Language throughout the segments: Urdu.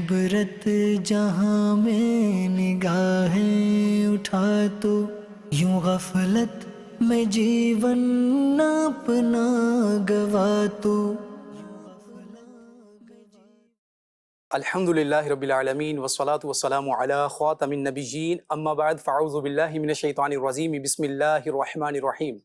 عبرت جہاں میں نگاہیں اٹھا تو یوں غفلت میں جیون اپنا گوا تو. الحمد للہ رب العالمین والصلاة والسلام علی خاتم النبیین اما بعد فاعوذ باللہ من الشیطان الرجیم بسم اللہ الرحمن الرحیم.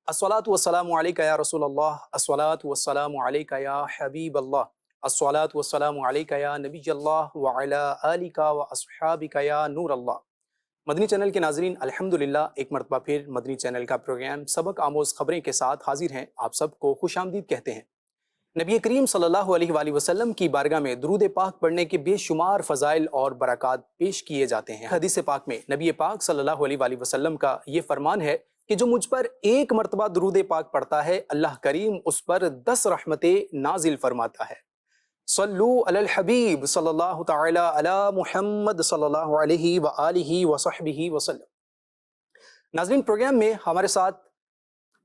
الصلاة والسلام علیکہ یا رسول اللہ، الصلاة والسلام علیکہ یا حبیب اللہ، الصلاة والسلام علیکہ یا نبی اللہ وعلی آلکہ واصحابکہ یا نور اللہ. مدنی چینل کے ناظرین، الحمدللہ ایک مرتبہ پھر مدنی چینل کا پروگرام سبق آموز خبریں کے ساتھ حاضر ہیں. آپ سب کو خوش آمدید کہتے ہیں. نبی کریم صلی اللہ علیہ وآلہ وسلم کی بارگاہ میں درود پاک پڑھنے کے بے شمار فضائل اور برکات پیش کیے جاتے ہیں. حدیث پاک میں نبی پاک صلی اللہ علیہ وآلہ وسلم کا یہ فرمان ہے کہ جو مجھ پر ایک مرتبہ درود پاک پڑھتا ہے اللہ کریم اس پر 10 رحمتیں نازل فرماتا ہے. صلو علی الحبیب صلی اللہ تعالی علی محمد صلی اللہ علیہ وآلہ وصحبہ وسلم. ناظرین، پروگرام میں ہمارے ساتھ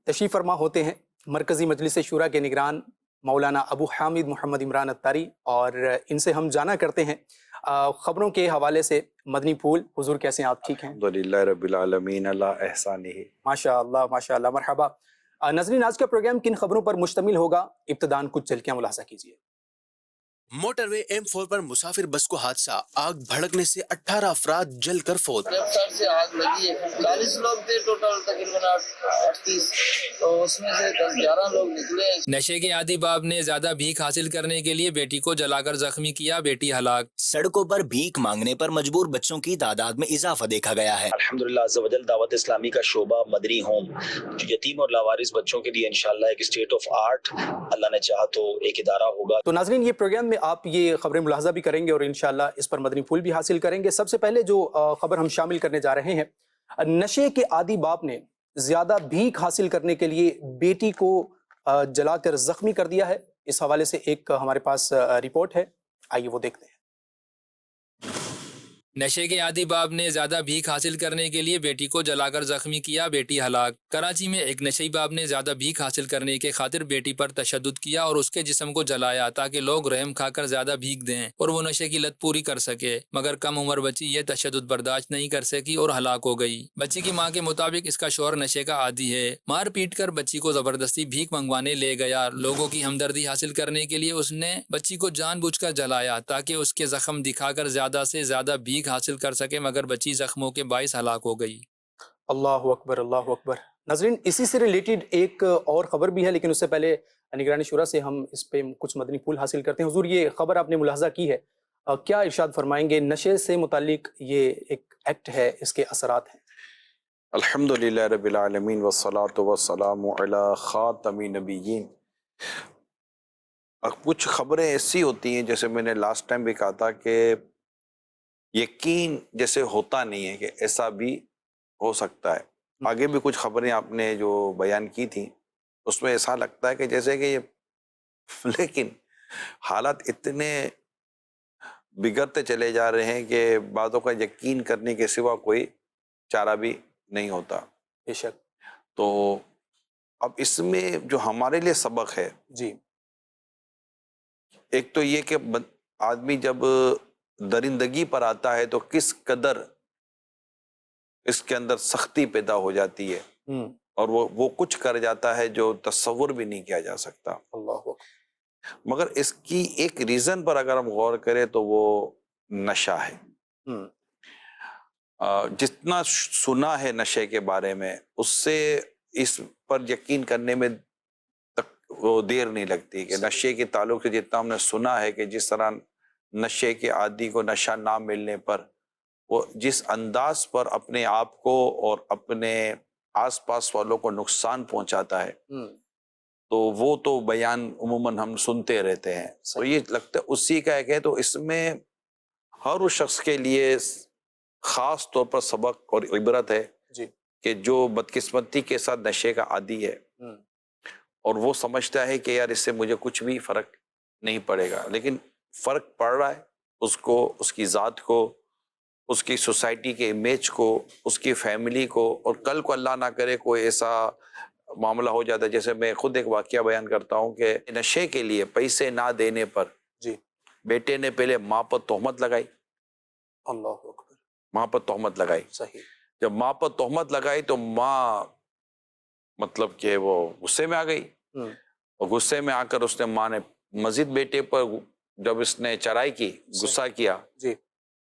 تشریف فرما ہوتے ہیں مرکزی مجلس شورا کے نگران مولانا ابو حامد محمد عمران اتاری، اور ان سے ہم جانا کرتے ہیں خبروں کے حوالے سے. مدنی پھول، حضور کیسے ہیں آپ؟ ٹھیک ہیں الحمدللہ رب العالمین اللہ احسانہ. ماشاء اللہ ماشاء اللہ، مرحبا. ناظرین، آج کا پروگرام کن خبروں پر مشتمل ہوگا؟ ابتداً کچھ جھلکیاں ملاحظہ کیجیے. موٹر وے M4 پر مسافر بس کو حادثہ، آگ بھڑکنے سے 18 افراد جل کر فوت. ویب سے آگ لگی ہے. 40 لوگ تھے ٹوٹل، تقریباً 38، تو اس میں سے 10-11 لوگ نکلے. نشے کے عادی باپ نے زیادہ بھیک حاصل کرنے کے لیے بیٹی کو جلا کر زخمی کیا، بیٹی ہلاک. سڑکوں پر بھیک مانگنے پر مجبور بچوں کی تعداد میں اضافہ دیکھا گیا ہے. الحمدللہ عز و جل دعوت اسلامی کا شعبہ مدنی ہوم جو یتیم اور لاوارث بچوں کے لیے انشاءاللہ ایک اسٹیٹ آف آرٹ اللہ نے چاہا تو ایک ادارہ ہوگا. تو ناظرین، یہ پروگرام میں آپ یہ خبریں ملاحظہ بھی کریں گے اور انشاءاللہ اس پر مدنی پھول بھی حاصل کریں گے. سب سے پہلے جو خبر ہم شامل کرنے جا رہے ہیں، نشے کے عادی باپ نے زیادہ بھیک حاصل کرنے کے لیے بیٹی کو جلا کر زخمی کر دیا ہے. اس حوالے سے ایک ہمارے پاس رپورٹ ہے، آئیے وہ دیکھتے ہیں. نشے کے عادی باپ نے زیادہ بھیک حاصل کرنے کے لیے بیٹی کو جلا کر زخمی کیا، بیٹی ہلاک. کراچی میں ایک نشئی باپ نے زیادہ بھیک حاصل کرنے کے خاطر بیٹی پر تشدد کیا اور اس کے جسم کو جلایا تاکہ لوگ رحم کھا کر زیادہ بھیک دیں اور وہ نشے کی لت پوری کر سکے، مگر کم عمر بچی یہ تشدد برداشت نہیں کر سکی اور ہلاک ہو گئی. بچی کی ماں کے مطابق اس کا شوہر نشے کا عادی ہے، مار پیٹ کر بچی کو زبردستی بھیک منگوانے لے گیا. لوگوں کی ہمدردی حاصل کرنے کے لیے اس نے بچی کو جان بوجھ کر جلایا تاکہ اس کے زخم دکھا کر زیادہ سے زیادہ بھیک حاصل کر سکے، مگر بچی زخموں کے باعث ہلاک ہو گئی. اللہ اکبر اللہ اکبر. ناظرین، اسی سے ریلیٹڈ ایک اور خبر بھی ہے، لیکن اس سے پہلے نگران شورا سے ہم اس پہ کچھ مدنی پھول حاصل کرتے ہیں. حضور، یہ خبر آپ نے ملاحظہ کی ہے، کیا ارشاد فرمائیں گے؟ نشے سے متعلق یہ ایک ایکٹ ہے، اس کے اثرات ہیں. الحمدللہ رب العالمین والصلاة والسلام علی خاتم النبیین. کچھ خبریں ایسی ہوتی ہیں، جیسے میں نے لاسٹ ٹائم بھی کہا تھا کہ یقین جیسے ہوتا نہیں ہے کہ ایسا بھی ہو سکتا ہے. آگے بھی کچھ خبریں آپ نے جو بیان کی تھیں اس میں ایسا لگتا ہے کہ جیسے کہ یہ، لیکن حالات اتنے بگڑتے چلے جا رہے ہیں کہ باتوں کا یقین کرنے کے سوا کوئی چارہ بھی نہیں ہوتا. بے شک. تو اب اس میں جو ہمارے لیے سبق ہے، جی، ایک تو یہ کہ آدمی جب درندگی پر آتا ہے تو کس قدر اس کے اندر سختی پیدا ہو جاتی ہے، اور وہ کچھ کر جاتا ہے جو تصور بھی نہیں کیا جا سکتا. اللہ. مگر اس کی ایک ریزن پر اگر ہم غور کریں تو وہ نشہ ہے. جتنا سنا ہے نشے کے بارے میں، اس سے اس پر یقین کرنے میں وہ دیر نہیں لگتی کہ نشے کے تعلق سے جتنا ہم نے سنا ہے کہ جس طرح نشے کے عادی کو نشہ نہ ملنے پر وہ جس انداز پر اپنے آپ کو اور اپنے آس پاس والوں کو نقصان پہنچاتا ہے، تو وہ تو بیان عموماً ہم سنتے رہتے ہیں. تو یہ لگتا ہے اسی کا ایک ہے. تو اس میں ہر اس شخص کے لیے خاص طور پر سبق اور عبرت ہے کہ جو بدقسمتی کے ساتھ نشے کا عادی ہے اور وہ سمجھتا ہے کہ یار اس سے مجھے کچھ بھی فرق نہیں پڑے گا، لیکن فرق پڑ رہا ہے اس کو، اس کی ذات کو، اس کی سوسائٹی کے امیج کو، اس کی فیملی کو. اور کل کو اللہ نہ کرے کوئی ایسا معاملہ ہو جاتا ہے، جیسے میں خود ایک واقعہ بیان کرتا ہوں کہ نشے کے لیے پیسے نہ دینے پر بیٹے نے پہلے ماں پر تہمت لگائی، اللہ اکبر، ماں پر تہمت لگائی. صحیح، جب ماں پر تہمت لگائی تو ماں مطلب کہ وہ غصے میں آ گئی، ہوں، اور غصے میں آ کر اس نے ماں نے مزید بیٹے پر جب اس نے چڑھائی کی، غصہ کیا، جی،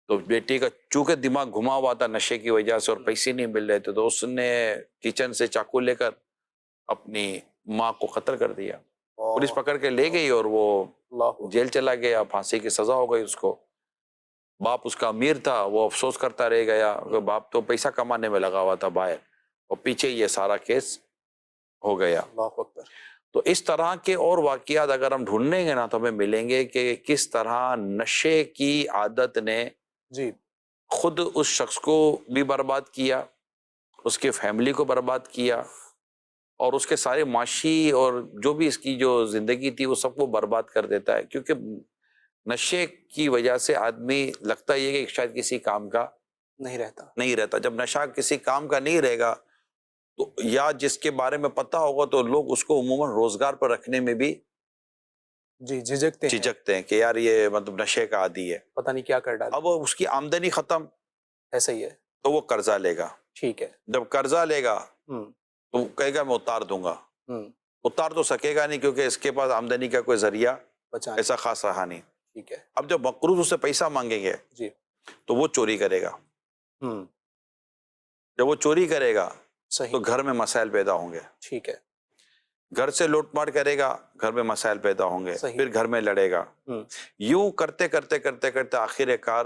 تو بیٹی کا چونکہ دماغ گھما ہوا تھا نشے کی وجہ سے اور پیسے نہیں مل رہے تھے، تو اس نے کچن سے چاقو لے کر اپنی ماں کو قتل کر دیا. پولیس پکڑ کے لے گئی اور وہ اللہ، جیل چلا گیا، پھانسی کی سزا ہو گئی اس کو. باپ اس کا امیر تھا، وہ افسوس کرتا رہ گیا کہ باپ تو پیسہ کمانے میں لگا ہوا تھا باہر، اور پیچھے یہ سارا کیس ہو گیا. اللہ اکبر، تو اس طرح کے اور واقعات اگر ہم ڈھونڈیں گے نا تو ہمیں ملیں گے کہ کس طرح نشے کی عادت نے جی، خود اس شخص کو بھی برباد کیا، اس کے فیملی کو برباد کیا، اور اس کے سارے معاشی اور جو بھی اس کی جو زندگی تھی وہ سب کو برباد کر دیتا ہے. کیونکہ نشے کی وجہ سے آدمی لگتا یہ کہ شاید کسی کام کا نہیں رہتا، نہیں رہتا. جب نشہ کسی کام کا نہیں رہے گا تو یا جس کے بارے میں پتہ ہوگا تو لوگ اس کو عموماً روزگار پر رکھنے میں بھی جی، جھجکتے ہیں، جھجکتے ہیں کہ یار یہ مطلب نشے کا عادی ہے. پتہ نہیں کیا کر ڈالا، اب اس کی آمدنی ختم ایسا ہی ہے، تو وہ قرضہ لے گا. ٹھیک ہے، جب قرضہ لے گا ہوں، تو وہ کہے گا میں اتار دوں گا. ہوں، اتار تو سکے گا نہیں کیونکہ اس کے پاس آمدنی کا کوئی ذریعہ بچانے، ایسا خاص رہا نہیں. ٹھیک ہے، اب جب مقروض اس سے پیسہ مانگیں گے جی، تو وہ چوری کرے گا. ہوں، جب وہ چوری کرے گا تو صحیح، گھر میں مسائل پیدا ہوں گے. ٹھیک ہے، گھر سے لوٹ مار کرے گا، گھر میں مسائل پیدا ہوں گے، صحیح. پھر گھر میں لڑے گا. ہوں، یوں کرتے کرتے کرتے کرتے آخر کار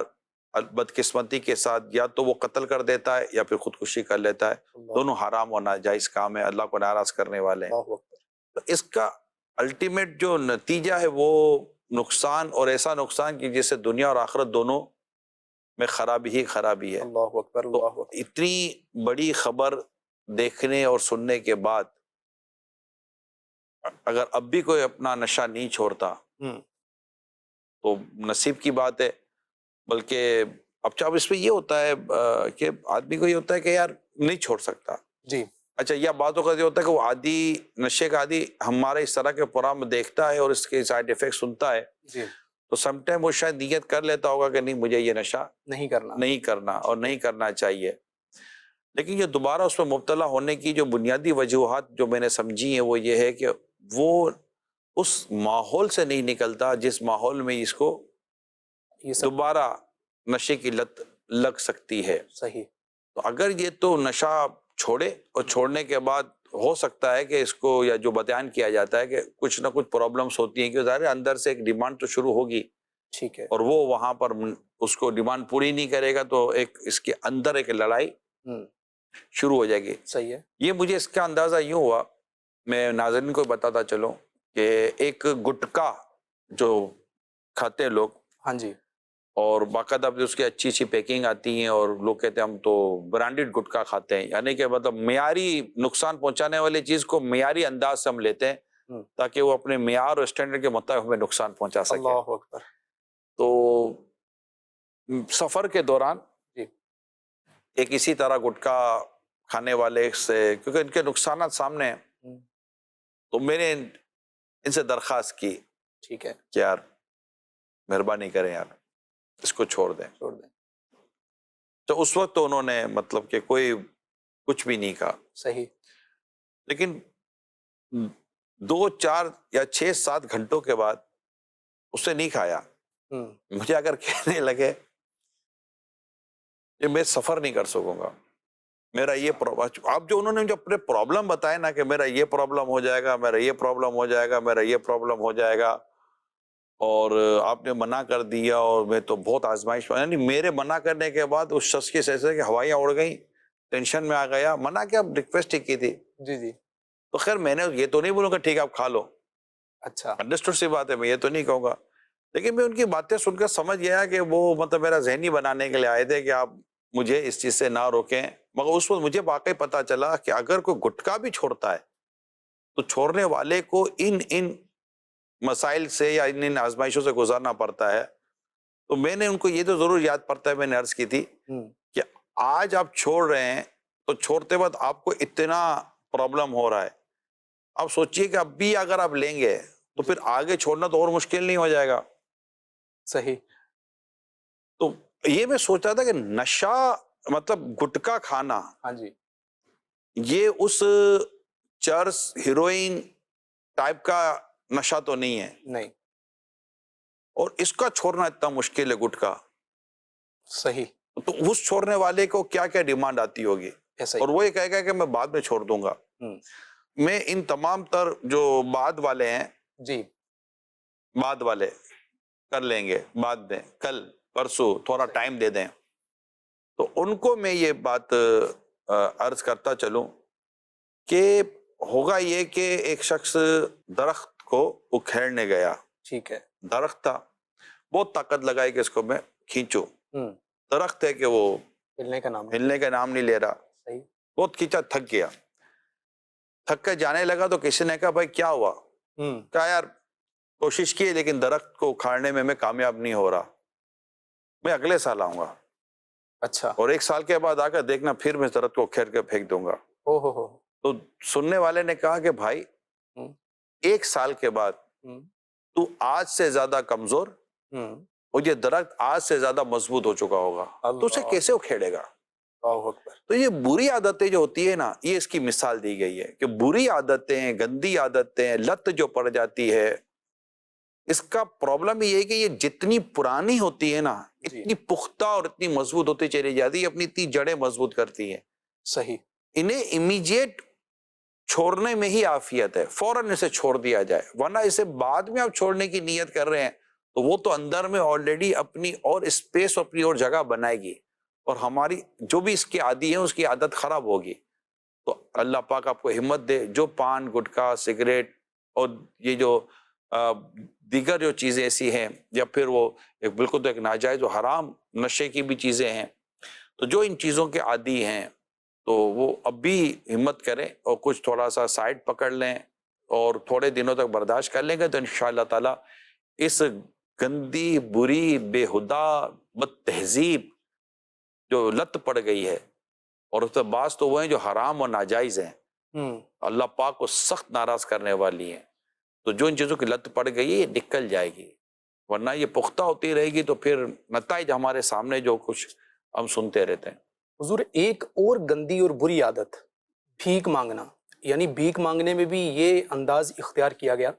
بدقسمتی کے ساتھ یا تو وہ قتل کر دیتا ہے یا پھر خودکشی کر لیتا ہے. اللہ، دونوں حرام اور ناجائز کام ہے، اللہ کو ناراض کرنے والے ہیں. اللہ اکبر، تو اس کا الٹیمیٹ جو نتیجہ ہے وہ نقصان، اور ایسا نقصان کہ جس سے دنیا اور آخرت دونوں میں خرابی ہی خرابی ہے. اللہ اکبر، تو اللہ اکبر، اتنی بڑی خبر دیکھنے اور سننے کے بعد اگر اب بھی کوئی اپنا نشہ نہیں چھوڑتا ہوں، تو نصیب کی بات ہے. بلکہ اب اس میں یہ ہوتا ہے کہ آدمی کو یہ ہوتا ہے کہ یار نہیں چھوڑ سکتا. جی، اچھا، یا باتوں کا یہ ہوتا ہے کہ وہ عادی نشے کا عادی ہمارے اس طرح کے پروگرام دیکھتا ہے اور اس کے سائیڈ ایفیکٹ سنتا ہے جی، تو سم ٹائم وہ شاید نیت کر لیتا ہوگا کہ نہیں مجھے یہ نشہ نہیں کرنا، نہیں کرنا اور نہیں کرنا چاہیے. لیکن یہ دوبارہ اس میں مبتلا ہونے کی جو بنیادی وجوہات جو میں نے سمجھی ہیں وہ یہ ہے کہ وہ اس ماحول سے نہیں نکلتا جس ماحول میں اس کو یہ سب دوبارہ نشے کی لت لگ سکتی ہے. صحیح، تو اگر یہ تو نشہ چھوڑے اور چھوڑنے کے بعد ہو سکتا ہے کہ اس کو یا جو بیان کیا جاتا ہے کہ کچھ نہ کچھ پرابلمس ہوتی ہیں کہ ظاہر ہے اندر سے ایک ڈیمانڈ تو شروع ہوگی ٹھیک ہے، اور وہ وہاں پر اس کو ڈیمانڈ پوری نہیں کرے گا تو ایک اس کے اندر ایک لڑائی ہوں، شروع ہو جائے گی. صحیح ہے، یہ مجھے اس کا اندازہ یوں ہوا، میں ناظرین کو بتاتا چلوں کہ ایک گٹکا جو کھاتے ہیں لوگ ہاں جی، اور باقاعدہ اس کی اچھی اچھی پیکنگ آتی ہیں اور لوگ کہتے ہیں ہم تو برانڈیڈ گٹکا کھاتے ہیں، یعنی کہ مطلب معیاری نقصان پہنچانے والی چیز کو معیاری انداز سے ہم لیتے ہیں تاکہ وہ اپنے معیار اور اسٹینڈرڈ کے مطابق ہمیں نقصان پہنچا سکے. اللہ اکبر، تو سفر کے دوران جی، ایک اسی طرح گٹکا کھانے والے سے کیونکہ ان کے نقصانات سامنے ہیں تو میں نے ان سے درخواست کی ٹھیک ہے، کہ یار مہربانی کریں یار اس کو چھوڑ دیں. چھوڑ دیں، تو اس وقت تو انہوں نے مطلب کہ کوئی کچھ بھی نہیں کہا. صحیح، لیکن 2 4 یا 6 7 گھنٹوں کے بعد اس نے نہیں کھایا. ہوں، مجھے اگر کہنے لگے کہ میں سفر نہیں کر سکوں گا، میرا یہ اب جو انہوں نے جو اپنے پرابلم بتائے نا کہ میرا یہ پرابلم ہو جائے گا، میرا یہ پرابلم ہو جائے گا، میرا یہ پرابلم ہو جائے گا، اور آپ نے منع کر دیا اور میں تو بہت آزمائش، یعنی میرے منع کرنے کے بعد اس شخص کی ایسے کہ ہوائیاں اڑ گئیں، ٹینشن میں آ گیا. منع کیا ریکویسٹ ہی کی تھی. جی جی، تو خیر میں نے یہ تو نہیں بولوں گا ٹھیک ہے آپ کھا لو، اچھا، انڈرسٹوڈ سی بات ہے، میں یہ تو نہیں کہوں گا. لیکن میں ان کی باتیں سن کر سمجھ گیا کہ وہ مطلب میرا ذہنی بنانے کے لیے آئے تھے کہ آپ مجھے اس چیز سے نہ روکیں. مگر اس وقت مجھے واقعی پتا چلا کہ اگر کوئی گٹکا بھی چھوڑتا ہے تو چھوڑنے والے کو ان مسائل سے یا ان آزمائشوں سے گزارنا پڑتا ہے. تو میں نے ان کو یہ تو ضرور یاد پڑتا ہے، میں نے عرض کی تھی کہ آج آپ چھوڑ رہے ہیں تو چھوڑتے وقت آپ کو اتنا پرابلم ہو رہا ہے، آپ سوچئے کہ اب بھی اگر آپ لیں گے تو پھر آگے چھوڑنا تو اور مشکل نہیں ہو جائے گا. صحیح. تو یہ میں سوچ رہا تھا کہ نشہ مطلب گٹکا کھانا ہاں جی. یہ اس چرس ہیروئن ٹائپ کا نشہ تو نہیں ہے، نہیں. اور اس کا چھوڑنا اتنا مشکل ہے گٹکا. صحیح. تو اس چھوڑنے والے کو کیا کیا ڈیمانڈ آتی ہوگی، ایسا اور ہی. وہ یہ کہے گا کہ میں بعد میں چھوڑ دوں گا. ہوں. میں ان تمام تر جو بعد والے ہیں، جی. بعد والے کر لیں گے بعد میں، کل پرسوں تھوڑا ٹائم دے دیں، تو ان کو میں یہ بات عرض کرتا چلوں کہ ہوگا یہ کہ ایک شخص درخت کو اکھیڑنے گیا، ٹھیک ہے. درخت تھا، بہت طاقت لگائی کہ اس کو میں کھینچوں، ہوں. درخت ہے کہ وہ ہلنے کا نام ہے. ہلنے کا نام نہیں لے رہا، صحیح. بہت کھینچا، تھک گیا، تھک کے جانے لگا تو کسی نے کہا بھائی کیا ہوا؟ ہوں. کہا یار کوشش کی لیکن درخت کو اکھاڑنے میں کامیاب نہیں ہو رہا، میں اگلے سال آؤں گا، اچھا. اور 1 سال کے بعد آ کر دیکھنا پھر میں درخت کو اکھیڑ کے پھینک دوں گا. او ہو. تو سننے والے نے کہا کہ بھائی ہوں. 1 سال کے بعد ہوں. تو آج سے زیادہ کمزور ہوں. اور یہ درخت آج سے زیادہ مضبوط ہو چکا ہوگا، تو اسے اللہ. کیسے اکھیڑے گا؟ اللہ اکبر. تو یہ بری عادتیں جو ہوتی ہے نا، یہ اس کی مثال دی گئی ہے کہ بری عادتیں، گندی عادتیں، لت جو پڑ جاتی ہے، اس کا پرابلم یہ ہے کہ یہ جتنی پرانی ہوتی ہے نا، اتنی پختہ اور اتنی مضبوط ہوتی چلی جاتی ہے، اپنی اتنی جڑیں مضبوط کرتی ہے. صحیح. انہیں امیجیٹ چھوڑنے میں ہی عافیت ہے، فوراً اسے چھوڑ دیا جائے، ورنہ اسے بعد میں آپ چھوڑنے کی نیت کر رہے ہیں تو وہ تو اندر میں آلریڈی اپنی اور اسپیس، اپنی اور جگہ بنائے گی، اور ہماری جو بھی اس کی عادی ہے اس کی عادت خراب ہوگی. تو اللہ پاک آپ کو ہمت دے، جو پان، گٹکا، سگریٹ اور یہ جو دیگر جو چیزیں ایسی ہیں، یا پھر وہ بالکل تو ایک ناجائز و حرام نشے کی بھی چیزیں ہیں، تو جو ان چیزوں کے عادی ہیں تو وہ اب بھی ہمت کریں اور کچھ تھوڑا سا سائڈ پکڑ لیں اور تھوڑے دنوں تک برداشت کر لیں گے تو انشاءاللہ تعالی اس گندی، بری، بے ہدا، بد تہذیب جو لت پڑ گئی ہے، اور اس میں بعض تو وہ ہیں جو حرام اور ناجائز ہیں، اللہ پاک کو سخت ناراض کرنے والی ہیں، تو جو ان چیزوں کی لت پڑ گئی ہے یہ نکل جائے گی، ورنہ یہ پختہ ہوتی رہے گی تو پھر نتائج ہمارے سامنے جو کچھ ہم سنتے رہتے ہیں. حضور، ایک اور گندی اور بری عادت بھیک مانگنا، یعنی بھیک مانگنے میں بھی یہ انداز اختیار کیا گیا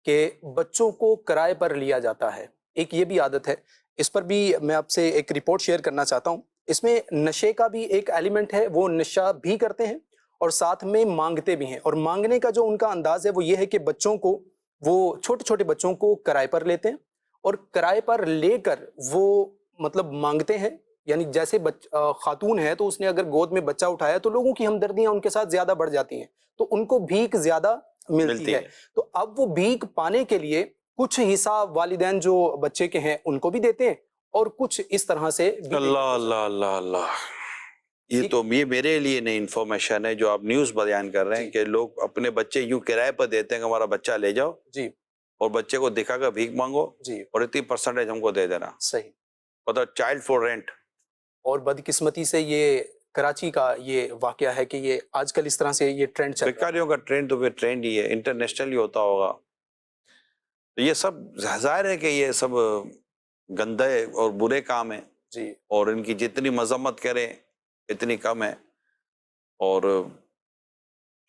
کہ بچوں کو کرائے پر لیا جاتا ہے. ایک یہ بھی عادت ہے، اس پر بھی میں آپ سے ایک رپورٹ شیئر کرنا چاہتا ہوں. اس میں نشے کا بھی ایک ایلیمنٹ ہے، وہ نشہ بھی کرتے ہیں اور ساتھ میں مانگتے بھی ہیں، اور مانگنے کا جو ان کا انداز ہے وہ یہ ہے کہ بچوں کو، وہ چھوٹے چھوٹے بچوں کو کرائے پر لیتے ہیں اور کرائے پر لے کر وہ مطلب مانگتے ہیں. یعنی جیسے خاتون ہے تو اس نے اگر گود میں بچہ اٹھایا تو لوگوں کی ہمدردیاں ان کے ساتھ زیادہ بڑھ جاتی ہیں، تو ان کو بھیک زیادہ ملتی ہے. تو اب وہ بھیک پانے کے لیے کچھ حصہ والدین جو بچے کے ہیں ان کو بھی دیتے ہیں، اور کچھ اس طرح سے بھی اللہ اللہ اللہ اللہ، یہ میرے لیے نئی انفارمیشن ہے جو آپ نیوز بیان کر رہے ہیں کہ لوگ اپنے بچے یوں کرائے پر دیتے ہیں کہ ہمارا بچہ لے جاؤ جی، اور بچے کو دکھا کر بھیک مانگو جی، اور اتنی پرسنٹیج ہم کو دے دینا. صحیح. مطلب چائلڈ فور رینٹ. اور بدقسمتی سے یہ کراچی کا یہ واقعہ ہے کہ یہ آج کل اس طرح سے یہ ٹرینڈ چل رہا ہے. بیکاریوں کا ٹرینڈ تو پھر ٹرینڈ ہی ہے، انٹرنیشنل ہی ہوتا ہوگا. تو یہ سب ظاہر ہے کہ یہ سب گندے اور برے کام ہیں، جی، اور ان کی جتنی مذمت کریں اتنی کم ہے، اور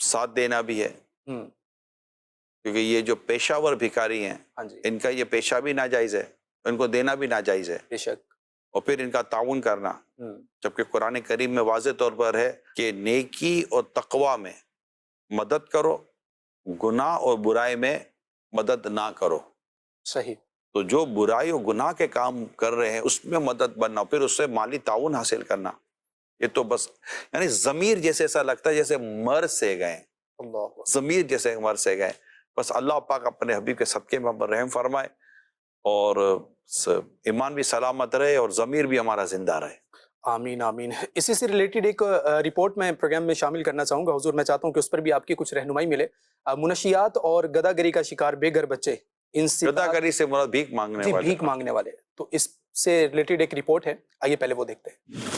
ساتھ دینا بھی ہے، کیونکہ یہ جو پیشہ ور بھکاری ہیں ہاں جی، ان کا یہ پیشہ بھی ناجائز ہے، ان کو دینا بھی ناجائز ہے، بے شک. اور پھر ان کا تعاون کرنا، جبکہ قرآن کریم میں واضح طور پر ہے کہ نیکی اور تقوی میں مدد کرو، گناہ اور برائی میں مدد نہ کرو. صحیح. تو جو برائی اور گناہ کے کام کر رہے ہیں اس میں مدد بننا، پھر اس سے مالی تعاون حاصل کرنا، یہ تو بس یعنی ضمیر جیسے ایسا لگتا ہے جیسے مر سے گئے، اللہ، ضمیر جیسے مر سے گئے. بس اللہ پاک اپنے حبیب کے صدقے میں ہم پر رحم فرمائے اور ایمان بھی سلامت رہے اور ضمیر بھی ہمارا زندہ رہے. آمین آمین. اسی سے ریلیٹڈ ایک رپورٹ میں پروگرام میں شامل کرنا چاہوں گا حضور. میں چاہتا ہوں کہ اس پر بھی آپ کی کچھ رہنمائی ملے. منشیات اور گداگری کا شکار بے گھر بچے، ان سے گداگری سے مراد بھیک مانگنے والے. بھیک مانگنے والے، تو اس سے ریلیٹڈ ایک رپورٹ ہے، آئیے پہلے وہ دیکھتے ہیں.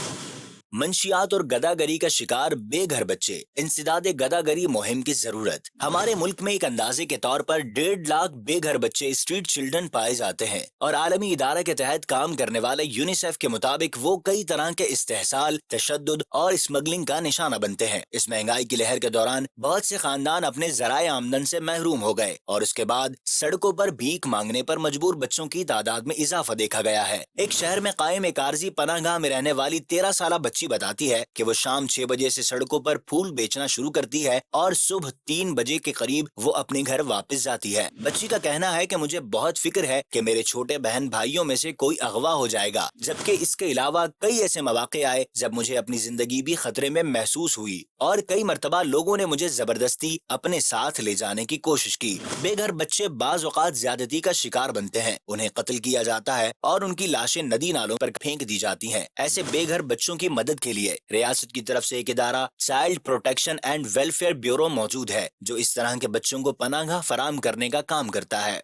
منشیات اور گداگری کا شکار بے گھر بچے، انسداد گداگری مہم کی ضرورت۔ ہمارے ملک میں ایک اندازے کے طور پر 1.5 لاکھ بے گھر بچے اسٹریٹ چلڈرن پائے جاتے ہیں، اور عالمی ادارہ کے تحت کام کرنے والے یونیسیف کے مطابق وہ کئی طرح کے استحصال، تشدد اور اسمگلنگ کا نشانہ بنتے ہیں۔ اس مہنگائی کی لہر کے دوران بہت سے خاندان اپنے ذرائع آمدن سے محروم ہو گئے، اور اس کے بعد سڑکوں پر بھیک مانگنے پر مجبور بچوں کی تعداد میں اضافہ دیکھا گیا ہے۔ ایک شہر میں قائم ایک عارضی پناہ گاہ میں رہنے والی 13 سالہ بچی بتاتی ہے کہ وہ شام 6 بجے سے سڑکوں پر پھول بیچنا شروع کرتی ہے اور صبح 3 بجے کے قریب وہ اپنے گھر واپس جاتی ہے۔ بچی کا کہنا ہے کہ مجھے بہت فکر ہے کہ میرے چھوٹے بہن بھائیوں میں سے کوئی اغوا ہو جائے گا، جبکہ اس کے علاوہ کئی ایسے مواقع آئے جب مجھے اپنی زندگی بھی خطرے میں محسوس ہوئی، اور کئی مرتبہ لوگوں نے مجھے زبردستی اپنے ساتھ لے جانے کی کوشش کی۔ بے گھر بچے بعض اوقات زیادتی کا شکار بنتے ہیں، انہیں قتل کیا جاتا ہے اور ان کی لاشیں ندی نالوں پر پھینک دی جاتی ہیں۔ ایسے بے گھر بچوں کی مدد کے لیے ریاست کی طرف سے ایک ادارہ child protection and welfare bureau موجود ہے، جو اس طرح کے بچوں کو پناہ گاہ فراہم کرنے کا کام کرتا ہے۔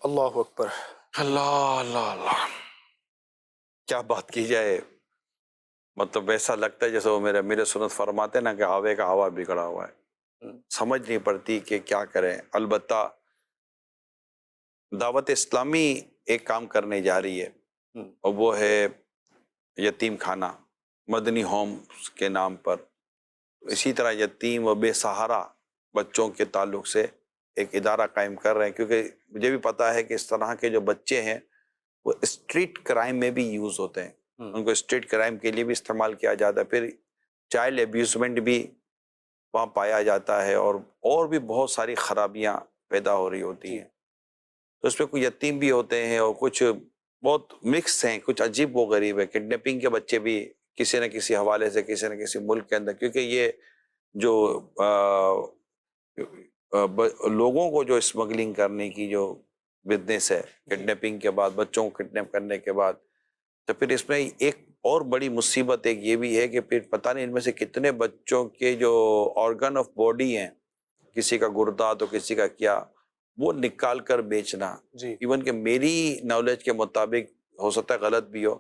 اللہ اکبر، اللہ اللہ اللہ، کیا بات کی جائے، مطلب ایسا لگتا ہے جیسے وہ میرے امیر سنت فرماتے نا کہ آوے کا آوا بگڑا ہوا ہے، سمجھ نہیں پڑتی کہ کیا کریں۔ البتہ دعوت اسلامی ایک کام کرنے جا رہی ہے، اور وہ ہے یتیم خانہ، مدنی ہوم کے نام پر۔ اسی طرح یتیم و بے سہارا بچوں کے تعلق سے ایک ادارہ قائم کر رہے ہیں، کیونکہ مجھے بھی پتا ہے کہ اس طرح کے جو بچے ہیں وہ اسٹریٹ کرائم میں بھی یوز ہوتے ہیں، ان کو اسٹریٹ کرائم کے لیے بھی استعمال کیا جاتا ہے، پھر چائلڈ ابیوزمنٹ بھی وہاں پایا جاتا ہے، اور بھی بہت ساری خرابیاں پیدا ہو رہی ہوتی ہیں۔ تو اس میں کچھ یتیم بھی ہوتے ہیں اور کچھ بہت مکس ہیں، کچھ عجیب و غریب ہے۔ کڈنیپنگ کے بچے بھی کسی نہ کسی حوالے سے کسی نہ کسی ملک کے اندر، کیونکہ یہ جو لوگوں کو جو اسمگلنگ کرنے کی جو بزنس ہے، کڈنیپنگ کے بعد بچوں کو کڈنیپ کرنے کے بعد، تو پھر اس میں ایک اور بڑی مصیبت ایک یہ بھی ہے کہ پھر پتہ نہیں ان میں سے کتنے بچوں کے جو آرگن آف باڈی ہیں، کسی کا گردہ تو کسی کا کیا، وہ نکال کر بیچنا۔ ایون کہ میری نالج کے مطابق، ہو سکتا ہے غلط بھی ہو،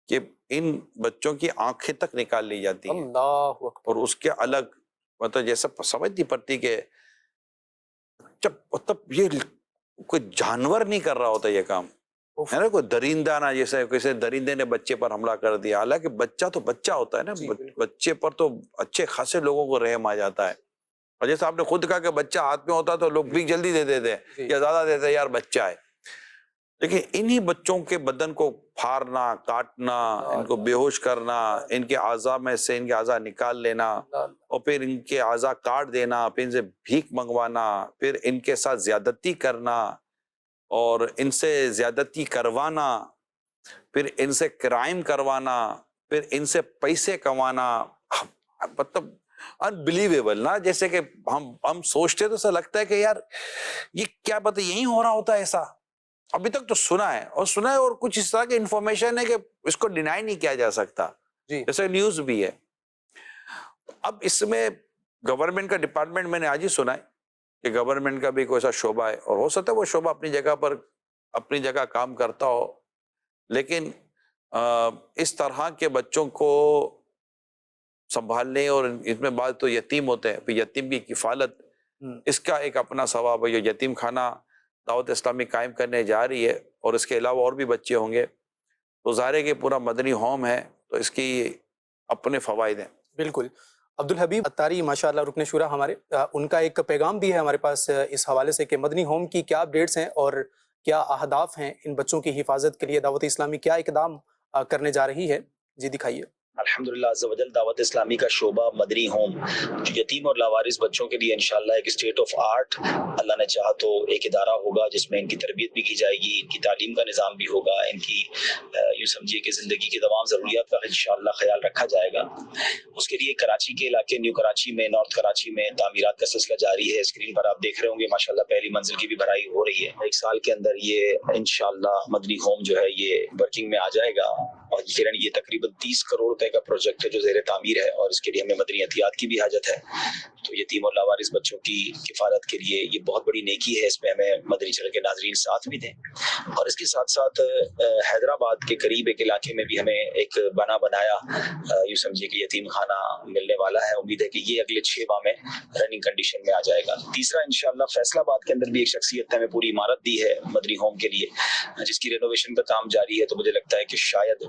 کہ ان بچوں کی آنکھیں تک نکال لی جاتی ہیں، اللہ اکبر، اور اس کے الگ مطلب جیسا سمجھ نہیں پڑتی کہ جب مطلب یہ کوئی جانور نہیں کر رہا ہوتا یہ کام، ہے نا، کوئی درندہ نہ، جیسے کسی درندے نے بچے پر حملہ کر دیا، حالانکہ بچہ تو بچہ ہوتا ہے نا، بچے پر تو اچھے خاصے لوگوں کو رحم آ جاتا ہے، اور جیسے آپ نے خود کہا کہ بچہ ہاتھ میں ہوتا تو لوگ بھی جلدی دے دیتے یا زیادہ دیتے، یار بچہ ہے، لیکن انہی بچوں کے بدن کو پھاڑنا، کاٹنا، ان کو بے ہوش کرنا، ان کے اعضاء میں سے ان کے اعضاء نکال لینا، اور پھر ان کے اعضاء کاٹ دینا، پھر ان سے بھیک منگوانا، پھر ان کے ساتھ زیادتی کرنا اور ان سے زیادتی کروانا، پھر ان سے کرائم کروانا، پھر ان سے پیسے کمانا، مطلب انبلیویبل نا، جیسے کہ ہم سوچتے تو ایسا لگتا ہے کہ یار یہ کیا پتہ یہی ہو رہا ہوتا ہے ایسا۔ ابھی تک تو سنا ہے اور کچھ اس طرح کی انفارمیشن ہے کہ اس کو ڈینائی نہیں کیا جا سکتا، جیسے نیوز بھی ہے۔ اب اس میں گورنمنٹ کا ڈپارٹمنٹ میں نے آج ہی سنا ہے کہ گورنمنٹ کا بھی کوئی ایسا شعبہ ہے، اور ہو سکتا ہے وہ شعبہ اپنی جگہ پر اپنی جگہ کام کرتا ہو، لیکن اس طرح کے بچوں کو سنبھالنے، اور اس میں بعض تو یتیم ہوتے ہیں، پھر یتیم کی کفالت، اس کا ایک اپنا ثواب ہے۔ یہ یتیم خانہ دعوت اسلامی قائم کرنے جا رہی ہے، اور اس کے علاوہ اور بھی بچے ہوں گے، تو ظاہر ہے کہ پورا مدنی ہوم ہے، تو اس کی اپنے فوائد ہیں۔ بالکل۔ عبدالحبیب اتاری ماشاءاللہ رکن شورا ہمارے، ان کا ایک پیغام بھی ہے ہمارے پاس اس حوالے سے کہ مدنی ہوم کی کیا اپڈیٹس ہیں اور کیا اہداف ہیں، ان بچوں کی حفاظت کے لیے دعوت اسلامی کیا اقدام کرنے جا رہی ہے، جی دکھائیے۔ الحمدللہ عز و جل دعوت اسلامی کا شعبہ مدنی ہوم جو یتیم اور لاوارث بچوں کے لیے انشاءاللہ ایک اسٹیٹ آف آرٹ اللہ نے چاہا تو ایک ادارہ ہوگا، جس میں ان کی تربیت بھی کی جائے گی، ان کی تعلیم کا نظام بھی ہوگا، ان کی یوں سمجھیے کہ زندگی کی تمام ضروریات کا انشاءاللہ خیال رکھا جائے گا۔ اس کے لیے کراچی کے علاقے، نیو کراچی میں، نارتھ کراچی میں تعمیرات کا سلسلہ جاری ہے۔ اسکرین پر آپ دیکھ رہے ہوں گے ماشاءاللہ پہلی منزل کی بھی بھرائی ہو رہی ہے۔ ایک سال کے اندر یہ انشاءاللہ مدنی ہوم جو ہے یہ ورکنگ میں آ جائے گا، اور یہ تقریباً 30 کروڑ روپے کا پروجیکٹ ہے جو زیر تعمیر ہے، اور اس کے لیے ہمیں مدنی عطیات کی بھی حاجت ہے. تو یتیم اور لاوارث بچوں کی کفالت کے لیے یہ بہت بڑی نیکی ہے، اس میں ہمیں مدنی چینل کے ناظرین ساتھ بھی دیں. اور اس کے ساتھ ساتھ حیدرآباد کے قریب ایک علاقے میں بھی ہمیں ایک بنایا، یوں سمجھیے کہ یتیم خانہ ملنے والا ہے. امید ہے کہ یہ اگلے 6 ماہ میں رننگ کنڈیشن میں آ جائے گا. تیسرا انشاءاللہ فیصل آباد کے اندر بھی ایک شخصیت نے ہمیں پوری عمارت دی ہے مدنی ہوم کے لیے، جس کی رینوویشن کا کام جاری ہے. تو مجھے لگتا ہے کہ شاید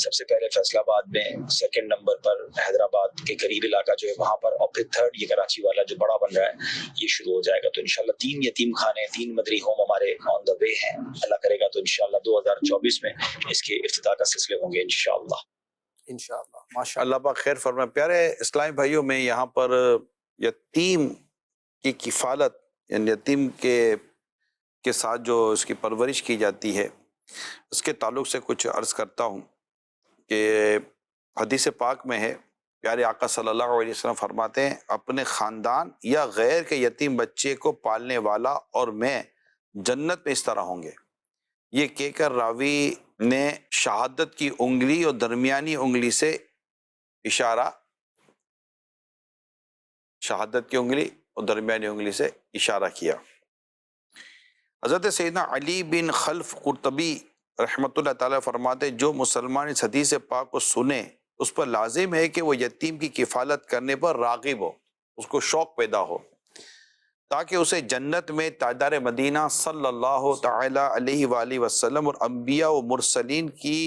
سب سے پہلے فیصل آباد میں، سیکنڈ نمبر پر حیدرآباد کے قریب علاقہ جو ہے وہاں پر، اور پھر تھرڈ یہ کراچی والا جو بڑا بن رہا ہے یہ شروع ہو جائے گا. تو انشاءاللہ 3 یتیم خانے، 3 مدنی ہوم ہمارے آن دا وے ہیں. اللہ کرے گا تو انشاءاللہ 2024 میں اس کے افتتاح کا سلسلے ہوں گے انشاءاللہ. انشاءاللہ ماشاءاللہ. اللہ پاک خیر فرمائے. پیارے اسلامی بھائیوں، میں یہاں پر یتیم کی کفالت، یعنی یتیم کے ساتھ جو اس کی پرورش کی جاتی ہے، اس کے تعلق سے کچھ عرض کرتا ہوں کہ حدیث پاک میں ہے، پیارے آقا صلی اللہ علیہ وسلم فرماتے ہیں، اپنے خاندان یا غیر کے یتیم بچے کو پالنے والا اور میں جنت میں اس طرح ہوں گے. یہ کہہ کر راوی نے شہادت کی انگلی اور درمیانی انگلی سے اشارہ، شہادت کی انگلی اور درمیانی انگلی سے اشارہ کیا. حضرت سیدنا علی بن خلف قرطبی رحمۃ اللہ تعالیٰ فرماتے، جو مسلمان اس حدیث پاک کو سنے اس پر لازم ہے کہ وہ یتیم کی کفالت کرنے پر راغب ہو، اس کو شوق پیدا ہو، تاکہ اسے جنت میں تاجدار مدینہ صلی اللہ تعالی علیہ وآلہ وسلم اور انبیاء و مرسلین کی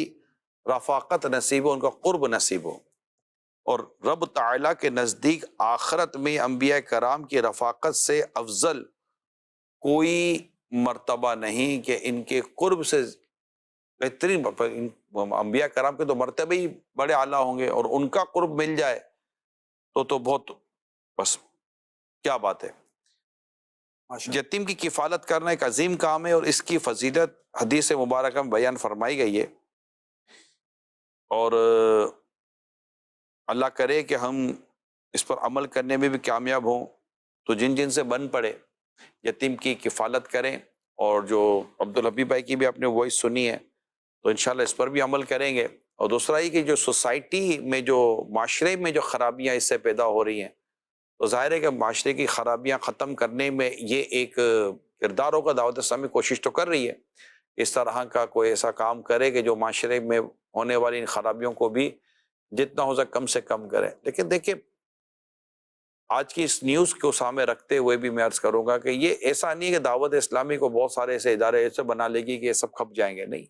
رفاقت نصیب ہو، ان کا قرب نصیب ہو. اور رب تعالیٰ کے نزدیک آخرت میں انبیاء کرام کی رفاقت سے افضل کوئی مرتبہ نہیں کہ ان کے قرب سے بہترین. انبیاء کرام کے تو مرتبے ہی بڑے اعلیٰ ہوں گے، اور ان کا قرب مل جائے تو بہت، بس کیا بات ہے. یتیم کی کفالت کرنا ایک عظیم کام ہے، اور اس کی فضیلت حدیث مبارکہ میں بیان فرمائی گئی ہے. اور اللہ کرے کہ ہم اس پر عمل کرنے میں بھی کامیاب ہوں. تو جن سے بن پڑے یتیم کی کفالت کریں. اور جو عبدالحبیب بھائی کی بھی آپ نے وائس سنی ہے، تو انشاءاللہ اس پر بھی عمل کریں گے. اور دوسرا یہ کہ جو سوسائٹی میں، جو معاشرے میں جو خرابیاں اس سے پیدا ہو رہی ہیں، تو ظاہر ہے کہ معاشرے کی خرابیاں ختم کرنے میں یہ ایک کردار ہوگا. دعوت اسلامی کوشش تو کر رہی ہے اس طرح کا کوئی ایسا کام کرے کہ جو معاشرے میں ہونے والی ان خرابیوں کو بھی جتنا ہو سکے کم سے کم کرے. لیکن دیکھیں، آج کی اس نیوز کو سامنے رکھتے ہوئے بھی میں عرض کروں گا کہ یہ ایسا نہیں ہے کہ دعوت اسلامی کو بہت سارے ایسے ادارے ایسے بنا لے گی کہ یہ سب کھپ جائیں گے. نہیں،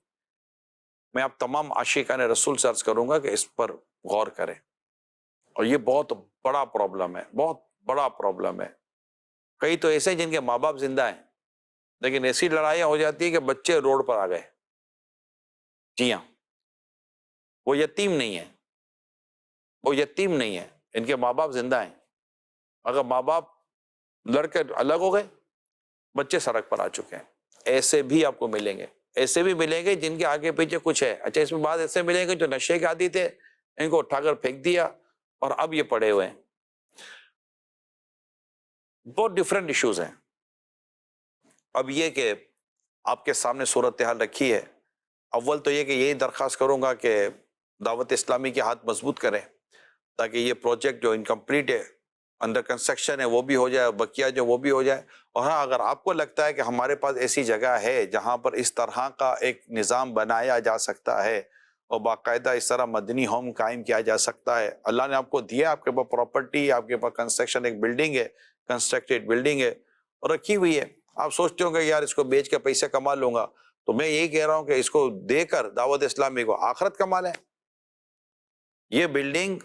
میں آپ تمام عاشقان رسول سے عرض کروں گا کہ اس پر غور کریں. اور یہ بہت بڑا پرابلم ہے، بہت بڑا پرابلم ہے. کئی تو ایسے ہیں جن کے ماں باپ زندہ ہیں، لیکن ایسی لڑائیاں ہو جاتی ہیں کہ بچے روڈ پر آ گئے. جی ہاں، وہ یتیم نہیں ہے، وہ یتیم نہیں ہے، ان کے ماں باپ زندہ ہیں. اگر ماں باپ لڑ کے الگ ہو گئے، بچے سڑک پر آ چکے ہیں. ایسے بھی آپ کو ملیں گے، ایسے بھی ملیں گے جن کے آگے پیچھے کچھ ہے. اچھا، اس میں بعد ایسے ملیں گے جو نشے کے عادی تھے، ان کو اٹھا کر پھینک دیا اور اب یہ پڑے ہوئے ہیں. بہت ڈیفرنٹ ایشوز ہیں. اب یہ کہ آپ کے سامنے صورتحال رکھی ہے. اول تو یہ کہ یہی درخواست کروں گا کہ دعوت اسلامی کے ہاتھ مضبوط کریں تاکہ یہ پروجیکٹ جو انکمپلیٹ ہے، انڈر کنسٹرکشن ہے، وہ بھی ہو جائے، بقیہ جو وہ بھی ہو جائے. اور ہاں، اگر آپ کو لگتا ہے کہ ہمارے پاس ایسی جگہ ہے جہاں پر اس طرح کا ایک نظام بنایا جا سکتا ہے اور باقاعدہ اس طرح مدنی ہوم قائم کیا جا سکتا ہے، اللہ نے آپ کو دیا، آپ کے پاس پراپرٹی، آپ کے پاس کنسٹرکشن ایک بلڈنگ ہے، کنسٹرکٹیڈ بلڈنگ ہے اور رکھی ہوئی ہے. آپ سوچتے ہوں گے یار اس کو بیچ کے پیسے کما لوں گا، تو میں یہی کہہ رہا ہوں کہ اس کو دے کر دعوت اسلامی کو آخرت کما لیں. یہ بلڈنگ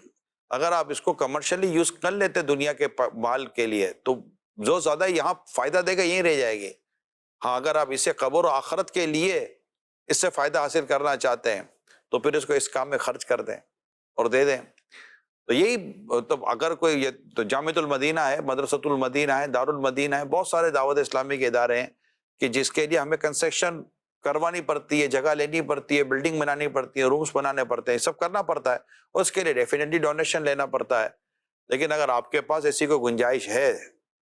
اگر آپ اس کو کمرشلی یوز کر لیتے دنیا کے مال کے لیے، تو جو زیادہ یہاں فائدہ دے گا یہیں رہ جائے گی. ہاں، اگر آپ اسے قبر و آخرت کے لیے اس سے فائدہ حاصل کرنا چاہتے ہیں تو پھر اس کو اس کام میں خرچ کر دیں اور دے دیں. تو یہی تو اگر کوئی تو جامعۃ المدینہ ہے، مدرسۃ المدینہ ہے، دار المدینہ ہے، بہت سارے دعوت اسلامی کے ادارے ہیں کہ جس کے لیے ہمیں کنسٹرکشن کروانی پڑتی ہے، جگہ لینی پڑتی ہے، بلڈنگ بنانی پڑتی ہے، رومز بنانے پڑتے ہیں، سب کرنا پڑتا ہے، اور اس کے لیے ڈیفینیٹلی ڈونیشن لینا پڑتا ہے. لیکن اگر آپ کے پاس ایسی کوئی گنجائش ہے،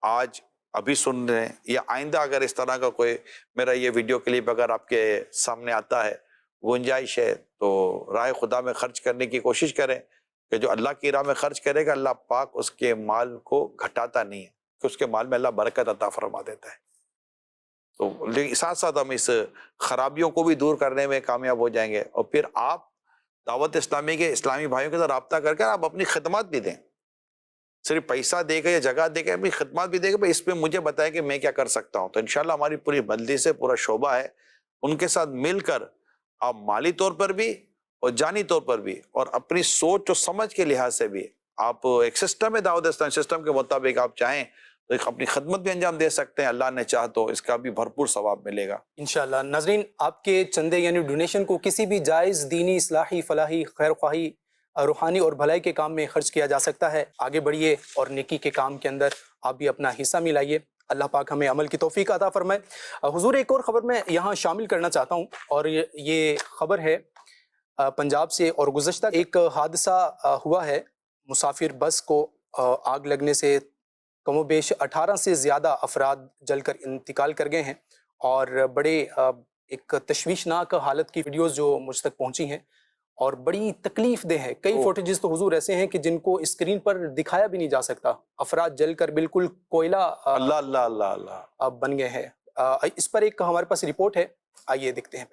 آج ابھی سن رہے ہیں یا آئندہ اگر اس طرح کا کوئی میرا یہ ویڈیو کلپ اگر آپ کے سامنے آتا ہے گنجائش ہے تو راہ خدا میں خرچ کرنے کی کوشش کریں کہ جو اللہ کی راہ میں خرچ کرے گا اللہ پاک اس کے مال کو گھٹاتا نہیں ہے کہ اس کے مال میں اللہ برکت عطا فرما دیتا ہے. تو لیکن ساتھ ساتھ ہم اس خرابیوں کو بھی دور کرنے میں کامیاب ہو جائیں گے. اور پھر آپ دعوت اسلامی کے اسلامی بھائیوں کے ساتھ رابطہ کر کے آپ اپنی خدمات بھی دیں, صرف پیسہ دے کے یا جگہ دے کے اپنی خدمات بھی دے کے اس پہ مجھے بتائیں کہ میں کیا کر سکتا ہوں. تو انشاءاللہ ہماری پوری بلدی سے پورا شعبہ ہے, ان کے ساتھ مل کر آپ مالی طور پر بھی اور جانی طور پر بھی اور اپنی سوچ اور سمجھ کے لحاظ سے بھی آپ ایک سسٹم ہے دعوت اسلام, سسٹم کے مطابق آپ چاہیں تو ایک اپنی خدمت بھی انجام دے سکتے ہیں. اللہ نے چاہ تو اس کا بھی بھرپور ثواب ملے گا انشاءاللہ. ناظرین, آپ کے چندے یعنی ڈونیشن کو کسی بھی جائز دینی, اصلاحی, فلاحی, خیر خواہی, روحانی اور بھلائی کے کام میں خرچ کیا جا سکتا ہے. آگے بڑھیے اور نیکی کے کام کے اندر آپ بھی اپنا حصہ ملائیے. اللہ پاک ہمیں عمل کی توفیق عطا فرمائے. حضور, ایک اور خبر میں یہاں شامل کرنا چاہتا ہوں اور یہ خبر ہے پنجاب سے. اور گزشتہ ایک حادثہ ہوا ہے, مسافر بس کو آگ لگنے سے کم و بیش 18 سے زیادہ افراد جل کر انتقال کر گئے ہیں. اور بڑے ایک تشویشناک حالت کی ویڈیوز جو مجھ تک پہنچی ہیں اور بڑی تکلیف دہ ہے. کئی فوٹیجز تو حضور ایسے ہیں کہ جن کو اسکرین پر دکھایا بھی نہیں جا سکتا. افراد جل کر بالکل کوئلہ اللہ اللہ اللہ اللہ بن گئے ہیں. اس پر ایک ہمارے پاس رپورٹ ہے, آئیے دیکھتے ہیں.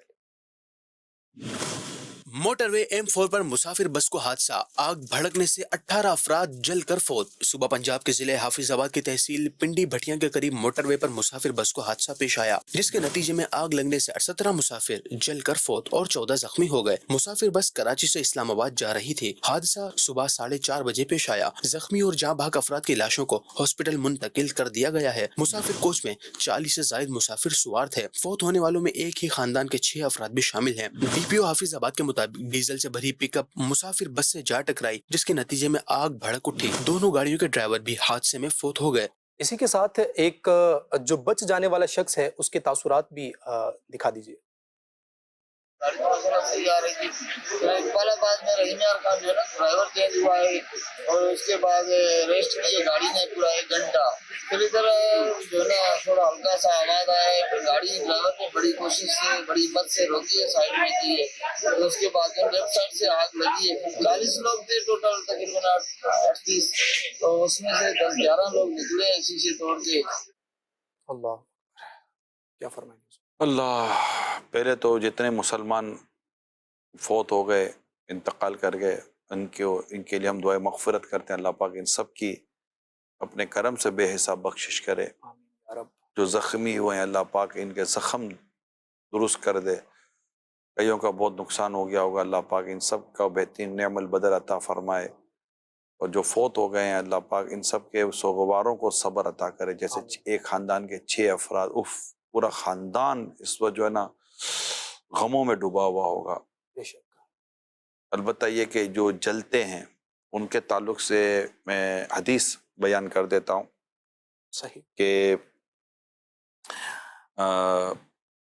موٹر وے M4 پر مسافر بس کو حادثہ, آگ بھڑکنے سے 18 افراد جل کر فوت. صبح پنجاب کے ضلع حافظ آباد کی تحصیل پنڈی بھٹیاں کے قریب موٹر وے پر مسافر بس کو حادثہ پیش آیا, جس کے نتیجے میں آگ لگنے سے 17 مسافر جل کر فوت اور 14 زخمی ہو گئے. مسافر بس کراچی سے اسلام آباد جا رہی تھی. حادثہ صبح 4:30 بجے پیش آیا. زخمی اور جاں بحق افراد کی لاشوں کو ہاسپٹل منتقل کر دیا گیا ہے. مسافر کوچ میں 40 سے زائد مسافر سوار تھے. فوت ہونے والوں میں ایک ہی خاندان کے 6 افراد بھی شامل ہیں. DPO حافظ آباد کے مطابق ڈیزل سے بھری پک اپ مسافر بس سے جا ٹکرائی, جس کے نتیجے میں آگ بھڑک اٹھی. دونوں گاڑیوں کے ڈرائیور بھی حادثے میں فوت ہو گئے. اسی کے ساتھ ایک جو بچ جانے والا شخص ہے اس کے تاثرات بھی دکھا دیجیے. گاڑی صحیح آ رہی تھی. اقبال آباد میں رحیم یار خان جو ہے نا ڈرائیور چینج ہوا ہے اور اس کے بعد ریسٹ کی ہے گاڑی نے پورا 1 گھنٹہ. پھر ادھر جو ہے نا تھوڑا ہلکا سا آواز آیا ہے, پھر گاڑی ڈرائیور نے بڑی کوشش سے بڑی ہمت سے روکی ہے, سائڈ میں کی ہے. پھر اس کے بعد جو لیفٹ سائڈ سے آگ لگی ہے. 40 لوگ تھے ٹوٹل تقریباً 38, تو اس میں سے 10-11 لوگ نکلے ہیں شیشے توڑ کے. اللہ کیا فرمائیں. اللہ. پہلے تو جتنے مسلمان فوت ہو گئے, انتقال کر گئے, ان کے لیے ہم دعائے مغفرت کرتے ہیں. اللہ پاک ان سب کی اپنے کرم سے بے حساب بخشش کرے. جو زخمی ہوئے ہیں اللہ پاک ان کے زخم درست کر دے. کئیوں کا بہت نقصان ہو گیا ہوگا, اللہ پاک ان سب کا بہترین نعم البدل عطا فرمائے. اور جو فوت ہو گئے ہیں اللہ پاک ان سب کے سوگواروں کو صبر عطا کرے. جیسے ایک خاندان کے 6 افراد, پورا خاندان اس وقت جو ہے نا غموں میں ڈوبا ہوا ہوگا. بے شک. البتہ یہ کہ جو جلتے ہیں ان کے تعلق سے میں حدیث بیان کر دیتا ہوں صحیح کہ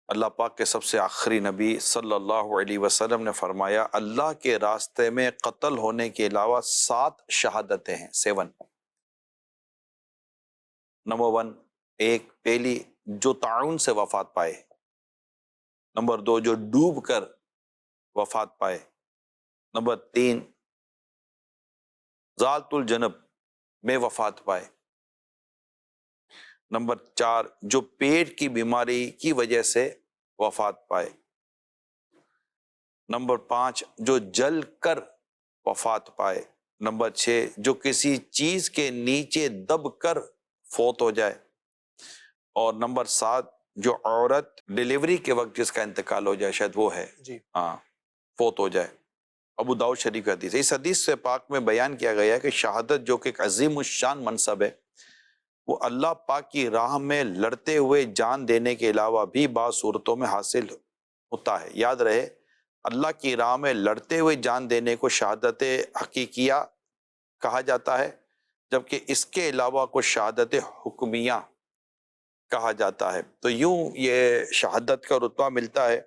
اللہ پاک کے سب سے آخری نبی صلی اللہ علیہ وسلم نے فرمایا اللہ کے راستے میں قتل ہونے کے علاوہ 7 شہادتیں ہیں. 7. نمبر 1, پہلی جو طاعون سے وفات پائے. نمبر 2, جو ڈوب کر وفات پائے. نمبر 3, ذات الجنب میں وفات پائے. نمبر 4, جو پیٹ کی بیماری کی وجہ سے وفات پائے. نمبر 5, جو جل کر وفات پائے. نمبر 6, جو کسی چیز کے نیچے دب کر فوت ہو جائے. اور نمبر 7, جو عورت ڈیلیوری کے وقت جس کا انتقال ہو جائے, شاید وہ ہے جی فوت ہو جائے. ابو داؤد شریف حدیث ہے. اس حدیث سے پاک میں بیان کیا گیا ہے کہ شہادت جو کہ ایک عظیم الشان منصب ہے, وہ اللہ پاک کی راہ میں لڑتے ہوئے جان دینے کے علاوہ بھی بعض صورتوں میں حاصل ہوتا ہے. یاد رہے, اللہ کی راہ میں لڑتے ہوئے جان دینے کو شہادت حقیقیہ کہا جاتا ہے, جبکہ اس کے علاوہ کو شہادت حکمیہ کہا جاتا ہے. تو یوں یہ شہادت کا رتبہ ملتا ہے.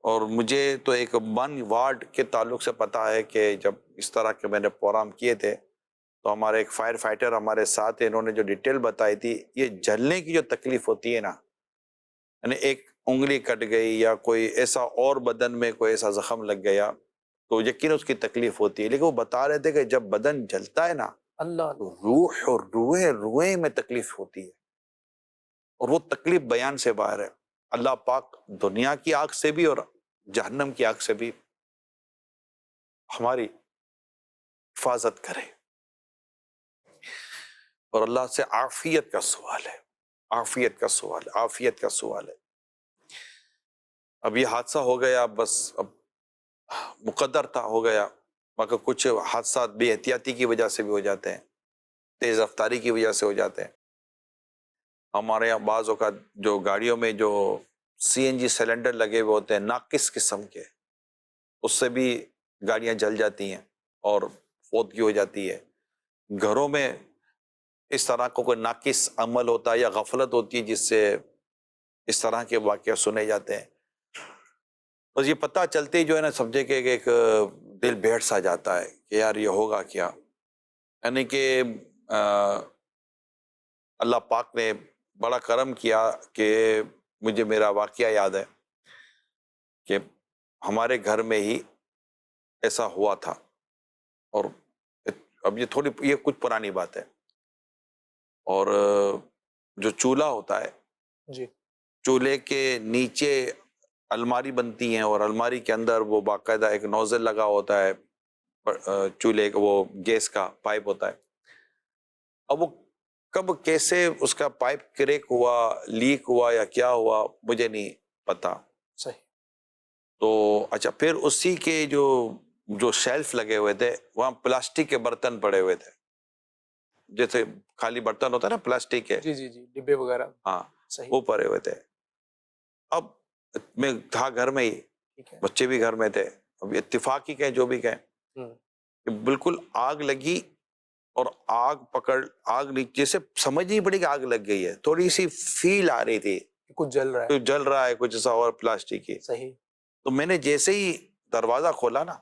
اور مجھے تو ایک 1 وارڈ کے تعلق سے پتہ ہے کہ جب اس طرح کے میں نے پروگرام کیے تھے تو ہمارے ایک فائر فائٹر ہمارے ساتھ ہیں, انہوں نے جو ڈیٹیل بتائی تھی, یہ جلنے کی جو تکلیف ہوتی ہے نا, یعنی ایک انگلی کٹ گئی یا کوئی ایسا اور بدن میں کوئی ایسا زخم لگ گیا تو یقین اس کی تکلیف ہوتی ہے، لیکن وہ بتا رہے تھے کہ جب بدن جلتا ہے نا اللہ تو روح اور روئیں میں تکلیف ہوتی ہے، اور وہ تکلیف بیان سے باہر ہے۔ اللہ پاک دنیا کی آگ سے بھی اور جہنم کی آگ سے بھی ہماری حفاظت کرے، اور اللہ سے عافیت کا سوال ہے، عافیت کا سوال ہے، عافیت کا سوال ہے۔ اب یہ حادثہ ہو گیا، بس اب مقدر تھا، ہو گیا، مگر کچھ حادثات بے احتیاطی کی وجہ سے بھی ہو جاتے ہیں، تیز رفتاری کی وجہ سے ہو جاتے ہیں۔ ہمارے یہاں بعض اوقات جو گاڑیوں میں جو سی این جی سلنڈر لگے ہوئے ہوتے ہیں ناقص قسم کے، اس سے بھی گاڑیاں جل جاتی ہیں اور فوتگی ہو جاتی ہے۔ گھروں میں اس طرح کا کوئی ناقص عمل ہوتا ہے یا غفلت ہوتی ہے جس سے اس طرح کے واقعہ سنے جاتے ہیں، بس یہ پتہ چلتے ہی جو ہے نا سمجھے کہ ایک دل بیٹھ سا جاتا ہے کہ یار یہ ہوگا کیا۔ یعنی کہ اللہ پاک نے بڑا کرم کیا کہ مجھے میرا واقعہ یاد ہے کہ ہمارے گھر میں ہی ایسا ہوا تھا، اور اب یہ کچھ پرانی بات ہے، اور جو چولہا ہوتا ہے جی چولہے کے نیچے الماری بنتی ہیں، اور الماری کے اندر وہ باقاعدہ ایک نوزل لگا ہوتا ہے، چولہے کا وہ گیس کا پائپ ہوتا ہے۔ اب وہ کب کیسے اس کا پائپ کریک ہوا، لیک ہوا یا کیا ہوا مجھے نہیں پتا۔ صحیح۔ تو اچھا، پھر اسی کے جو شیلف لگے ہوئے تھے وہاں پلاسٹک کے برتن پڑے ہوئے تھے، جیسے خالی برتن ہوتا ہے نا پلاسٹک کے، جی جی جی، ڈبے وغیرہ۔ ہاں صحیح۔ وہ پڑے ہوئے تھے۔ اب میں تھا گھر میں ہی، ٹھیک ہے۔ بچے بھی گھر میں تھے، اب اتفاق ہی کہیں جو بھی کہیں ہوں۔ کہ بالکل آگ لگی، اور آگ جیسے سمجھ نہیں پڑی کہ آگ لگ گئی ہے، تھوڑی سی فیل آ رہی تھی کچھ جل رہا ہے۔ کہ جل رہا ہے کچھ ایسا اور پلاسٹک کی۔ صحیح۔ تو میں نے جیسے ہی دروازہ کھولا نا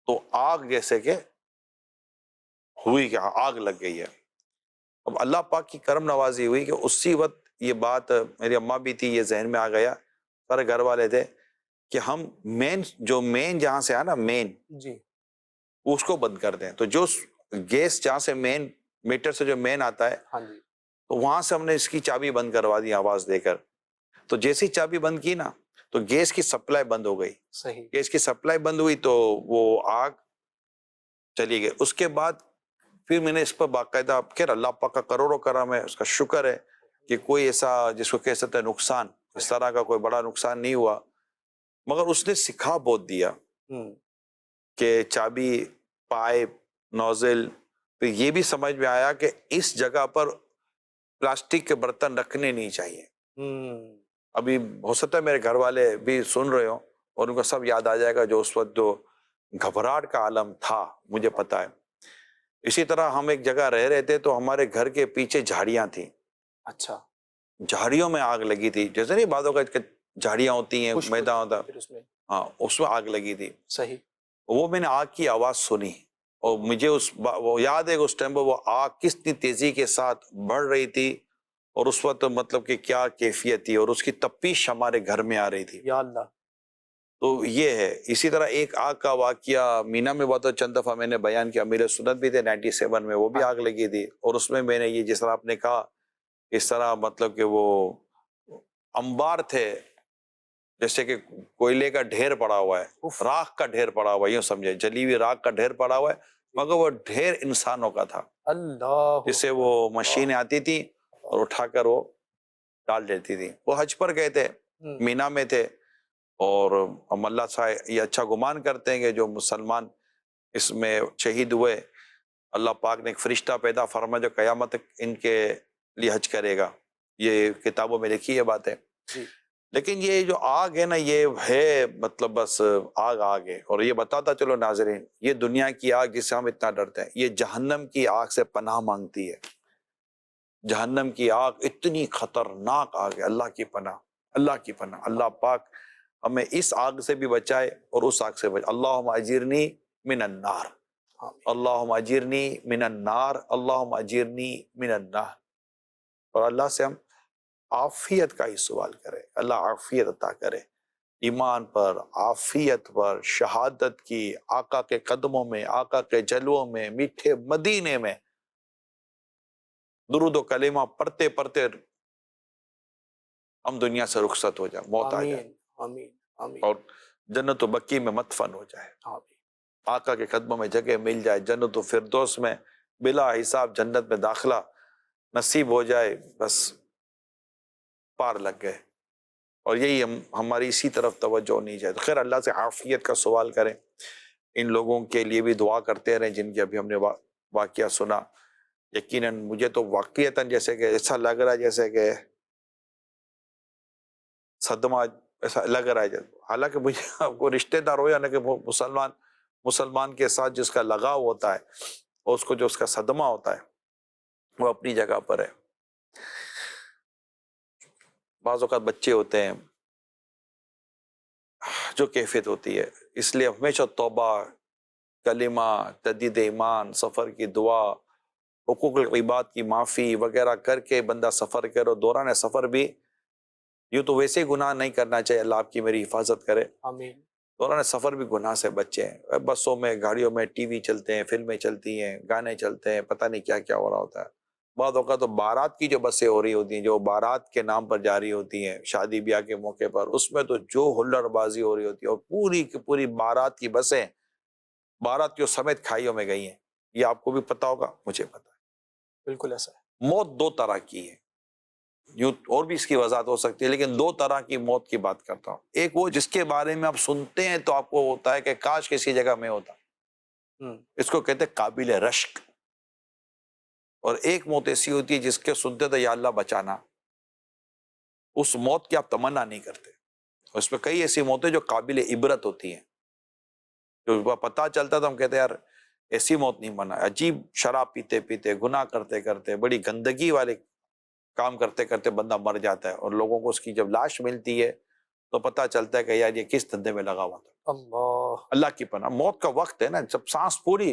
تو آگ جیسے کہ ہوئی کہ آگ لگ گئی ہے۔ اب اللہ پاک کی کرم نوازی ہوئی کہ اسی وقت یہ بات، میری اماں بھی تھی، یہ ذہن میں آ گیا، سارے گھر والے تھے کہ ہم مین جہاں سے آیا نا مین، جی اس کو بند کر دیں۔ تو جو گیس جہاں سے مین میٹر سے جو مین آتا ہے، ہاں جی۔ تو وہاں سے ہم نے اس کی چابی بند کروا دی آواز دے کر۔ تو جیسے ہی چابی بند کی نا تو گیس کی سپلائی بند ہو گئی۔ صحیح۔ گیس کی سپلائی بند ہوئی تو وہ آگ چلی گئی۔ اس کے بعد پھر میں نے اس پر باقاعدہ، خیر اللہ پاک کا کروڑوں کرم ہے، اس کا شکر ہے کہ کوئی ایسا جس کو کہہ سکتے ہیں نقصان، اس طرح کا کوئی بڑا نقصان نہیں ہوا، مگر اس نے سکھا بہت دیا کہ چابی، پائپ، نوزل، پھر یہ بھی سمجھ میں آیا کہ اس جگہ پر پلاسٹک کے برتن رکھنے نہیں چاہیے۔ ابھی ہو سکتا ہے میرے گھر والے بھی سن رہے ہوں اور ان کو سب یاد آ جائے گا جو اس وقت جو گھبراہٹ کا عالم تھا، مجھے پتا ہے۔ اسی طرح ہم ایک جگہ رہ رہے تھے تو ہمارے گھر کے پیچھے جھاڑیاں تھیں، اچھا۔ جھاڑیوں میں آگ لگی تھی، جیسے نہیں بعضوں کا جھاڑیاں ہوتی ہیں، خشک میدان ہوتا، پھر اس میں۔ ہاں اس میں آگ لگی تھی۔ صحیح۔ وہ میں نے آگ کی آواز سنی، اور مجھے وہ یاد ہے کہ اس ٹائم پر وہ آگ کتنی تیزی کے ساتھ بڑھ رہی تھی، اور اس وقت مطلب کہ کیا کیفیت تھی، اور اس کی تپش ہمارے گھر میں آ رہی تھی۔ یا اللہ۔ تو یہ ہے۔ اسی طرح ایک آگ کا واقعہ مینا میں ہوا تو چند دفعہ میں نے بیان کیا، امیر سنت بھی تھے 97 میں، وہ بھی آگ لگی تھی، اور اس میں نے یہ جس طرح آپ نے کہا اس طرح مطلب کہ وہ انبار تھے، جیسے کہ کوئلے کا ڈھیر پڑا ہوا ہے، راکھ کا ڈھیر پڑا ہوا ہے، یوں سمجھے جلی ہوئی راکھ کا ڈھیر پڑا ہوا ہے، مگر وہ ڈھیر انسانوں کا تھا، اللہ۔ جس سے وہ مشینیں آتی تھی اور اٹھا کر وہ ڈال دیتی تھی۔ وہ حج پر گئے تھے، مینا میں تھے، اور ہم اللہ سے یہ اچھا گمان کرتے ہیں کہ جو مسلمان اس میں شہید ہوئے، اللہ پاک نے ایک فرشتہ پیدا فرما جو قیامت تک ان کے لیے حج کرے گا، یہ کتابوں میں لکھی ہے باتیں۔ لیکن یہ جو آگ ہے نا، یہ ہے مطلب بس آگ ہے، اور یہ بتاتا چلو ناظرین، یہ دنیا کی آگ جس سے ہم اتنا ڈرتے ہیں، یہ جہنم کی آگ سے پناہ مانگتی ہے۔ جہنم کی آگ اتنی خطرناک آگ ہے، اللہ کی پناہ، اللہ کی پناہ۔ اللہ پاک ہمیں اس آگ سے بھی بچائے اور اس آگ سے بچائے۔ اللہم اجرنی من النار، اللہم اجرنی من النار، اللہم اجرنی من النار۔ اور اللہ سے ہم عافیت کا ہی سوال کریں، اللہ عافیت عطا کرے، ایمان پر، عافیت پر، شہادت کی، آقا کے قدموں میں، آقا کے جلووں میں، میٹھے مدینے میں درود و کلمہ پڑھتے پڑھتے ہم دنیا سے رخصت ہو جائیں، موت آ جائے، آمین آمین آمین اور جنت و بقی میں مدفن ہو جائے، آمین آقا کے قدموں میں جگہ مل جائے، جنت و فردوس میں بلا حساب جنت میں داخلہ نصیب ہو جائے، بس پار لگ گئے۔ اور یہی ہماری اسی طرف توجہ ہونی چاہیے۔ تو خیر اللہ سے عافیت کا سوال کریں، ان لوگوں کے لیے بھی دعا کرتے رہیں جن کے ابھی ہم نے واقعہ سنا۔ یقیناً مجھے تو واقعیتاً جیسے کہ ایسا لگ رہا ہے جیسے کہ صدمہ ایسا لگ رہا ہے، حالانکہ مجھے آپ کو رشتہ دار ہو یا نہ کہ وہ مسلمان کے ساتھ جس کا لگاؤ ہوتا ہے اور اس کو جو اس کا صدمہ ہوتا ہے وہ اپنی جگہ پر ہے۔ بعض اوقات بچے ہوتے ہیں جو کیفیت ہوتی ہے، اس لیے ہمیشہ توبہ، کلمہ، تجدید ایمان، سفر کی دعا، حقوق العباد کی معافی وغیرہ کر کے بندہ سفر کرے، اور دوران سفر بھی یوں تو ویسے گناہ نہیں کرنا چاہیے، اللہ آپ کی میری حفاظت کرے، آمین دوران سفر بھی گناہ سے بچیں۔ بسوں میں، گاڑیوں میں ٹی وی چلتے ہیں، فلمیں چلتی ہیں، گانے چلتے ہیں، پتہ نہیں کیا کیا ہو رہا ہوتا ہے۔ بعض اوقات تو بارات کی جو بسیں ہو رہی ہوتی ہیں، جو بارات کے نام پر جاری ہوتی ہیں شادی بیاہ کے موقع پر، اس میں تو جو ہلڑ بازی ہو رہی ہوتی ہے، اور پوری کی پوری بارات کی بسیں باراتیوں سمیت کھائیوں میں گئی ہیں۔ یہ آپ کو بھی پتہ ہوگا، مجھے پتہ ہے۔ بالکل ایسا ہے۔ موت دو طرح کی ہے، یوں اور بھی اس کی وضاحت ہو سکتی ہے، لیکن دو طرح کی موت کی بات کرتا ہوں۔ ایک وہ جس کے بارے میں آپ سنتے ہیں تو آپ کو ہوتا ہے کہ کاش کسی جگہ میں ہوتا، اس کو کہتے ہیں قابل رشک۔ اور ایک موت ایسی ہوتی ہے جس کے سنتے تو یا اللہ بچانا، اس موت کی آپ تمنا نہیں کرتے۔ اس میں کئی ایسی موتیں جو قابل عبرت ہوتی ہیں، جو پتہ چلتا تو ہم کہتے ہیں یار ایسی موت نہیں مرنا۔ عجیب شراب پیتے پیتے، گناہ کرتے کرتے، بڑی گندگی والے کام کرتے کرتے بندہ مر جاتا ہے، اور لوگوں کو اس کی جب لاش ملتی ہے تو پتہ چلتا ہے کہ یار یہ کس دھندے میں لگا ہوا تھا۔ اللہ کی پناہ، موت کا وقت ہے نا، جب سانس پوری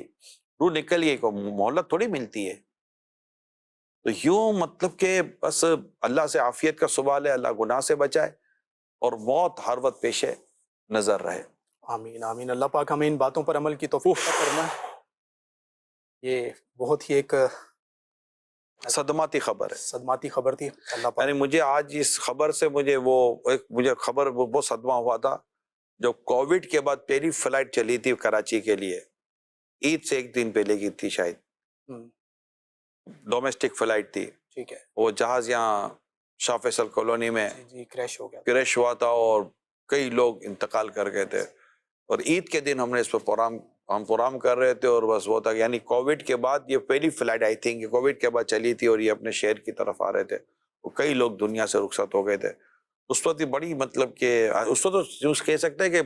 روح نکل گئی کو مہلت تھوڑی ملتی ہے۔ تو یوں مطلب کہ بس اللہ سے عافیت کا سوال ہے، اللہ گناہ سے بچائے اور موت ہر وقت پیش نظر رہے۔ آمین آمین۔ اللہ پاک ہمیں ان باتوں پر عمل کی توفیق عطا فرمائے۔ یہ بہت ہی ایک صدماتی خبر ہے، صدماتی خبر تھی۔ اللہ پاک یعنی مجھے آج اس خبر سے مجھے خبر وہ صدمہ ہوا تھا جو کووڈ کے بعد پہلی فلائٹ چلی تھی کراچی کے لیے، عید سے ایک دن پہلے کی تھی شاید، ڈومیسٹک فلائٹ تھی، ٹھیک ہے وہ جہاز یہاں شاہ فیصل کالونی میں جی کریش ہو گیا۔ کریش ہوا تھا اور کئی لوگ انتقال کر گئے تھے، اور عید کے دن ہم نے اس پہ پروگرام کر رہے تھے، اور بس وہ تھا یعنی کووڈ کے بعد یہ پہلی فلائٹ آئی تھنک کووڈ کے بعد چلی تھی، اور یہ اپنے شہر کی طرف آ رہے تھے، اور کئی لوگ دنیا سے رخصت ہو گئے تھے۔ اس وقت بڑی مطلب کہ اس وقت تو کہہ سکتے ہیں کہ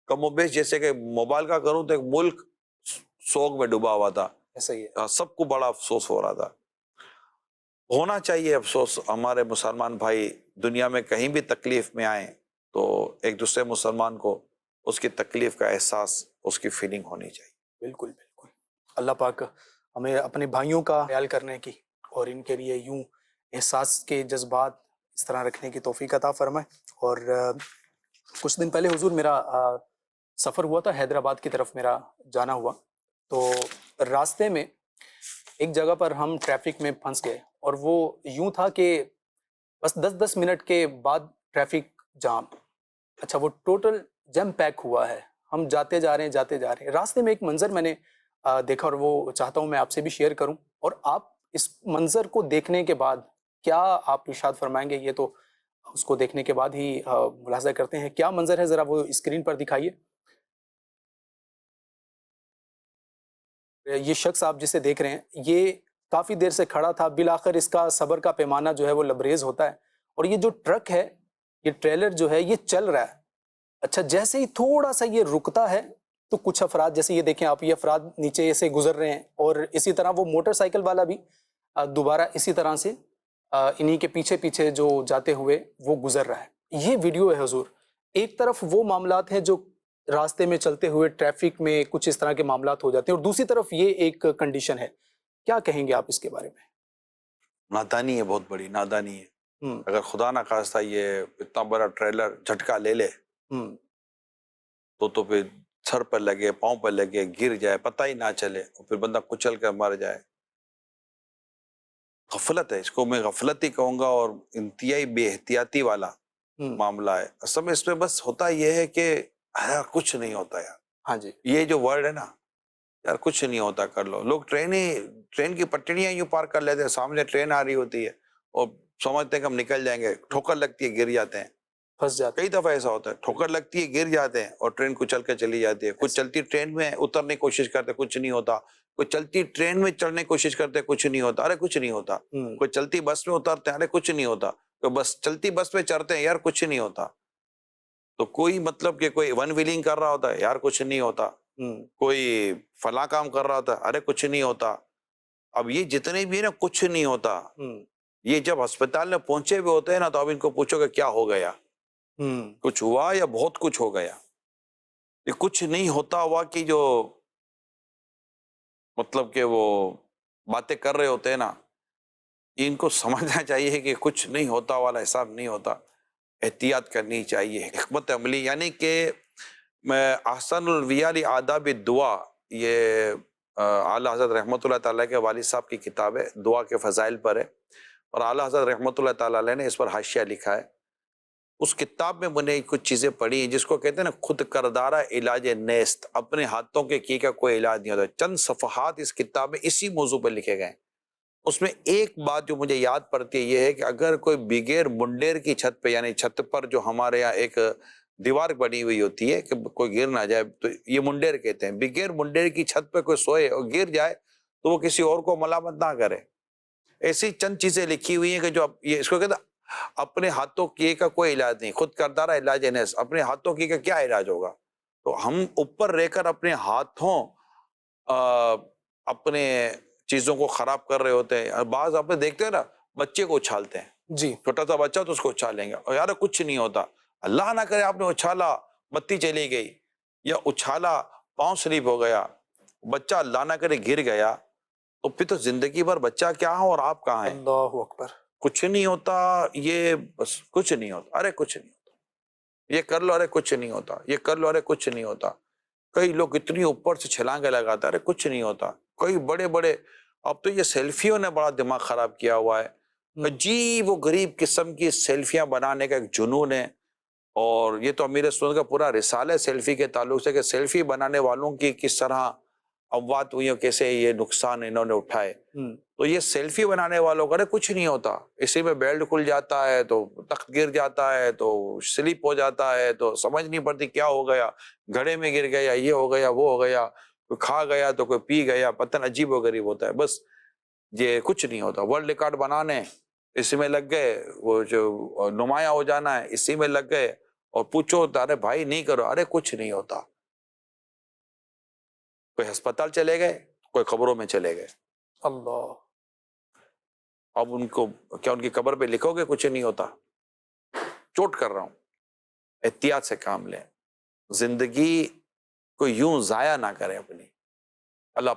کم و بیش جیسے کہ مبالغہ کروں تو ایک ملک سوگ میں ڈوبا ہوا تھا، ایسا ہی ہے۔ سب کو بڑا افسوس ہو رہا تھا۔ ہونا چاہیے افسوس، ہمارے مسلمان بھائی دنیا میں کہیں بھی تکلیف میں آئیں تو ایک دوسرے مسلمان کو اس کی تکلیف کا احساس، اس کی فیلنگ ہونی چاہیے۔ بالکل بالکل۔ اللہ پاک ہمیں اپنے بھائیوں کا خیال کرنے کی اور ان کے لیے یوں احساس کے جذبات اس طرح رکھنے کی توفیق عطا فرمائے۔ اور کچھ دن پہلے حضور میرا سفر ہوا تھا، حیدرآباد کی طرف میرا جانا ہوا، تو راستے میں ایک جگہ پر ہم ٹریفک میں پھنس گئے، اور وہ یوں تھا کہ بس 10 منٹ کے بعد ٹریفک جام، اچھا وہ ٹوٹل جم پیک ہوا ہے، ہم جاتے جا رہے ہیں۔ راستے میں ایک منظر میں نے دیکھا، اور وہ چاہتا ہوں میں آپ سے بھی شیئر کروں، اور آپ اس منظر کو دیکھنے کے بعد کیا آپ ارشاد فرمائیں گے؟ یہ تو اس کو دیکھنے کے بعد ہی ملاحظہ کرتے ہیں، کیا منظر ہے ذرا وہ اسکرین پر دکھائیے۔ یہ شخص آپ جسے دیکھ رہے ہیں یہ کافی دیر سے کھڑا تھا، بالآخر اس کا صبر کا پیمانہ جو ہے وہ لبریز ہوتا ہے، اور یہ جو ٹرک ہے، یہ ٹریلر جو ہے یہ چل رہا ہے، اچھا جیسے ہی تھوڑا سا یہ رکتا ہے تو کچھ افراد، جیسے یہ دیکھیں آپ، یہ افراد نیچے سے گزر رہے ہیں، اور اسی طرح وہ موٹر سائیکل والا بھی دوبارہ اسی طرح سے انہی کے پیچھے پیچھے جو جاتے ہوئے وہ گزر رہا ہے۔ یہ ویڈیو ہے حضور، ایک طرف وہ معاملات ہیں جو راستے میں چلتے ہوئے ٹریفک میں کچھ اس طرح کے معاملات ہو جاتے ہیں، اور دوسری طرف یہ ایک کنڈیشن ہے، کیا کہیں گے آپ اس کے بارے میں؟ نادانی ہے، بہت بڑی نادانی ہے۔ اگر خدا نہ خواستہ یہ اتنا بڑا ٹریلر جھٹکا لے لے تو پھر سر پر لگے، پاؤں پر لگے، گر جائے، پتہ ہی نہ چلے، اور پھر بندہ کچل کر مر جائے. غفلت ہے، اس کو میں غفلت ہی کہوں گا، اور انتہائی بے احتیاطی والا معاملہ ہے. اصل میں اس میں بس ہوتا یہ ہے کہ یار کچھ نہیں ہوتا یار. ہاں جی. یہ جو ورڈ ہے نا، یار کچھ نہیں ہوتا، کر لو. لوگ ٹرین کی پٹڑیاں یوں پار کر لیتے ہیں، سامنے ٹرین آ رہی ہوتی ہے اور سمجھتے ہیں کہ ہم نکل جائیں گے، ٹھوکر لگتی ہے، گر جاتے ہیں. پھنس جاتے کئی دفعہ ایسا ہوتا ہے، ٹھوکر لگتی ہے، گر جاتے ہیں، اور ٹرین کچل کے چلی جاتی ہے. کچھ چلتی ٹرین میں اترنے کی کوشش کرتے، کچھ نہیں ہوتا. کوئی چلتی ٹرین میں چڑھنے کی کوشش کرتے، کچھ نہیں ہوتا. ارے کچھ نہیں ہوتا. کوئی چلتی بس میں اترتے ہیں، ارے کچھ نہیں ہوتا. کوئی بس چلتی بس میں چڑھتے ہیں، یار کچھ نہیں ہوتا. تو کوئی مطلب کہ کوئی ون ویلنگ کر رہا ہوتا ہے، یار کچھ نہیں ہوتا. کوئی فلاں کام کر رہا ہوتا ہے، ارے کچھ نہیں ہوتا. اب یہ جتنے بھی نا کچھ نہیں ہوتا، یہ جب ہسپتال میں پہنچے ہوئے ہوتے ہیں نا، تو اب ان کو پوچھو کہ کیا ہو گیا، کچھ ہوا یا بہت کچھ ہو گیا. یہ کچھ نہیں ہوتا ہوا کہ جو مطلب کہ وہ باتیں کر رہے ہوتے ہیں نا، ان کو سمجھنا چاہیے کہ کچھ نہیں ہوتا والا حساب نہیں ہوتا. احتیاط کرنی چاہیے، حکمت عملی. یعنی کہ احسن الویال آداب دعا، یہ اعلیٰ حضرت رحمۃ اللہ تعالیٰ کے والد صاحب کی کتاب ہے، دعا کے فضائل پر ہے، اور اعلیٰ حضرت رحمۃ اللہ تعالیٰ علیہ نے اس پر حاشیہ لکھا ہے. اس کتاب میں میں نے کچھ چیزیں پڑھی ہیں جس کو کہتے ہیں نا خود کردارہ علاج نیست، اپنے ہاتھوں کے کی کا کوئی علاج نہیں ہوتا. چند صفحات اس کتاب میں اسی موضوع پر لکھے گئے ہیں. اس میں ایک بات جو مجھے یاد پڑتی ہے یہ ہے کہ اگر کوئی بغیر منڈیر کی چھت پہ، یعنی چھت پر جو ہمارے یہاں ایک دیوار بنی ہوئی ہوتی ہے کہ کوئی گر نہ جائے، تو یہ منڈیر کہتے ہیں. بغیر منڈیر کی چھت پہ کوئی سوئے اور گر جائے تو وہ کسی اور کو ملامت نہ کرے. ایسی چند چیزیں لکھی ہوئی ہیں کہ جو یہ اس کو کہتے ہیں اپنے ہاتھوں کیے کا کوئی علاج نہیں، خود کردارہ علاج نیست. اپنے ہاتھوں کیے کا کیا علاج ہوگا؟ تو ہم اوپر رہ کر اپنے ہاتھوں اپنے چیزوں کو خراب کر رہے ہوتے ہیں. بعض آپ دیکھتے ہیں نا، بچے کو اچھالتے ہیں، جی. چھوٹا سا بچہ تو اس کو اچھالیں گے، اور یار کچھ نہیں ہوتا. اللہ نہ کرے آپ نے اچھالا، بتی چلی گئی، یا اچھالا پاؤں سلیپ ہو گیا، بچہ اللہ نہ کرے گر گیا، تو پھر تو زندگی بھر بچہ کیا ہوں اور آپ کہاں ہیں. اللہ اکبر. کچھ نہیں ہوتا، یہ بس کچھ نہیں ہوتا، ارے کچھ نہیں ہوتا، یہ کر لو، ارے کچھ نہیں ہوتا، یہ کر لو، ارے کچھ نہیں ہوتا. کئی لوگ اتنی اوپر سے چھلانگیں لگاتا، ارے کچھ نہیں ہوتا. کئی بڑے بڑے، اب تو یہ سیلفیوں نے بڑا دماغ خراب کیا ہوا ہے. عجیب و غریب قسم کی سیلفیاں بنانے کا ایک جنون ہے. اور یہ تو امیر سنت کا پورا رسالہ ہے سیلفی کے تعلق سے، کہ سیلفی بنانے والوں کی کس طرح اموات ہوئی اور کیسے یہ نقصان انہوں نے اٹھائے. تو یہ سیلفی بنانے والوں کا کچھ نہیں ہوتا، اسی میں بیلٹ کھل جاتا ہے تو تخت گر جاتا ہے تو سلپ ہو جاتا ہے تو سمجھ نہیں پڑتی کیا ہو گیا، گھڑے میں گر گیا، یہ ہو گیا، وہ ہو گیا، کوئی کھا گیا تو کوئی پی گیا، پتن عجیب و غریب ہوتا ہے. بس یہ کچھ نہیں ہوتا. ورلڈ ریکارڈ بنانے اسی میں لگ گئے، وہ جو نمایاں ہو جانا ہے اسی میں لگ گئے، اور پوچھو ارے بھائی نہیں کرو، ارے کچھ نہیں ہوتا. کوئی ہسپتال چلے گئے، کوئی قبروں میں چلے گئے. اللہ. اب ان کو کیا ان کی قبر پہ لکھو گے کچھ نہیں ہوتا؟ چوٹ کر رہا ہوں. احتیاط سے کام لیں، زندگی کو یوں ضائع نہ کریں اپنی. اللہ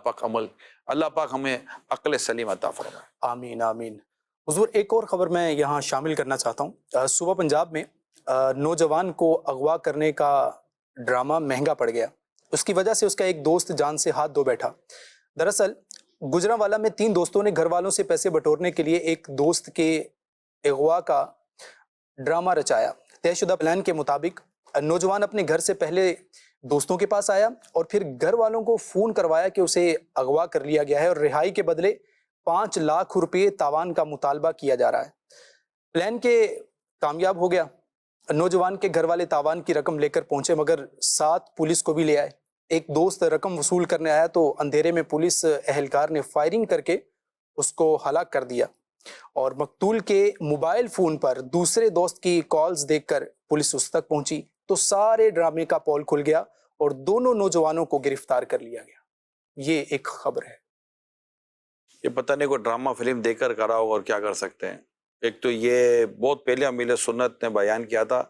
پاک ہمیں عقل سلیم عطا فرمائے. آمین آمین. حضور ایک اور خبر میں یہاں شامل کرنا چاہتا ہوں. صوبہ پنجاب میں نوجوان کو اغوا کرنے کا ڈرامہ مہنگا پڑ گیا. اس کی وجہ سے اس کا ایک دوست جان سے ہاتھ دھو بیٹھا. دراصل گجرانوالہ میں 3 دوستوں نے گھر والوں سے پیسے بٹورنے کے لیے ایک دوست کے اغوا کا ڈرامہ رچایا. طے شدہ پلان کے مطابق نوجوان اپنے گھر سے پہلے دوستوں کے پاس آیا اور پھر گھر والوں کو فون کروایا کہ اسے اغوا کر لیا گیا ہے اور رہائی کے بدلے 5 لاکھ روپے تاوان کا مطالبہ کیا جا رہا ہے. پلان کے کامیاب ہو گیا. نوجوان کے گھر والے تاوان کی رقم لے کر پہنچے، مگر ساتھ پولیس کو بھی لے آئے. ایک دوست رقم وصول کرنے آیا تو اندھیرے میں پولیس اہلکار نے فائرنگ کر کے اس کو ہلاک کر دیا، اور مقتول کے موبائل فون پر دوسرے دوست کی کالز دیکھ کر پولیس اس تک پہنچی تو سارے ڈرامے کا پول کھل گیا اور دونوں نوجوانوں کو گرفتار کر لیا گیا. یہ ایک خبر ہے. یہ پتہ نہیں کوئی ڈرامہ فلم دیکھ کر کرا ہوگا اور کیا کر سکتے ہیں. ایک تو یہ بہت پہلے امیر سنت نے بیان کیا تھا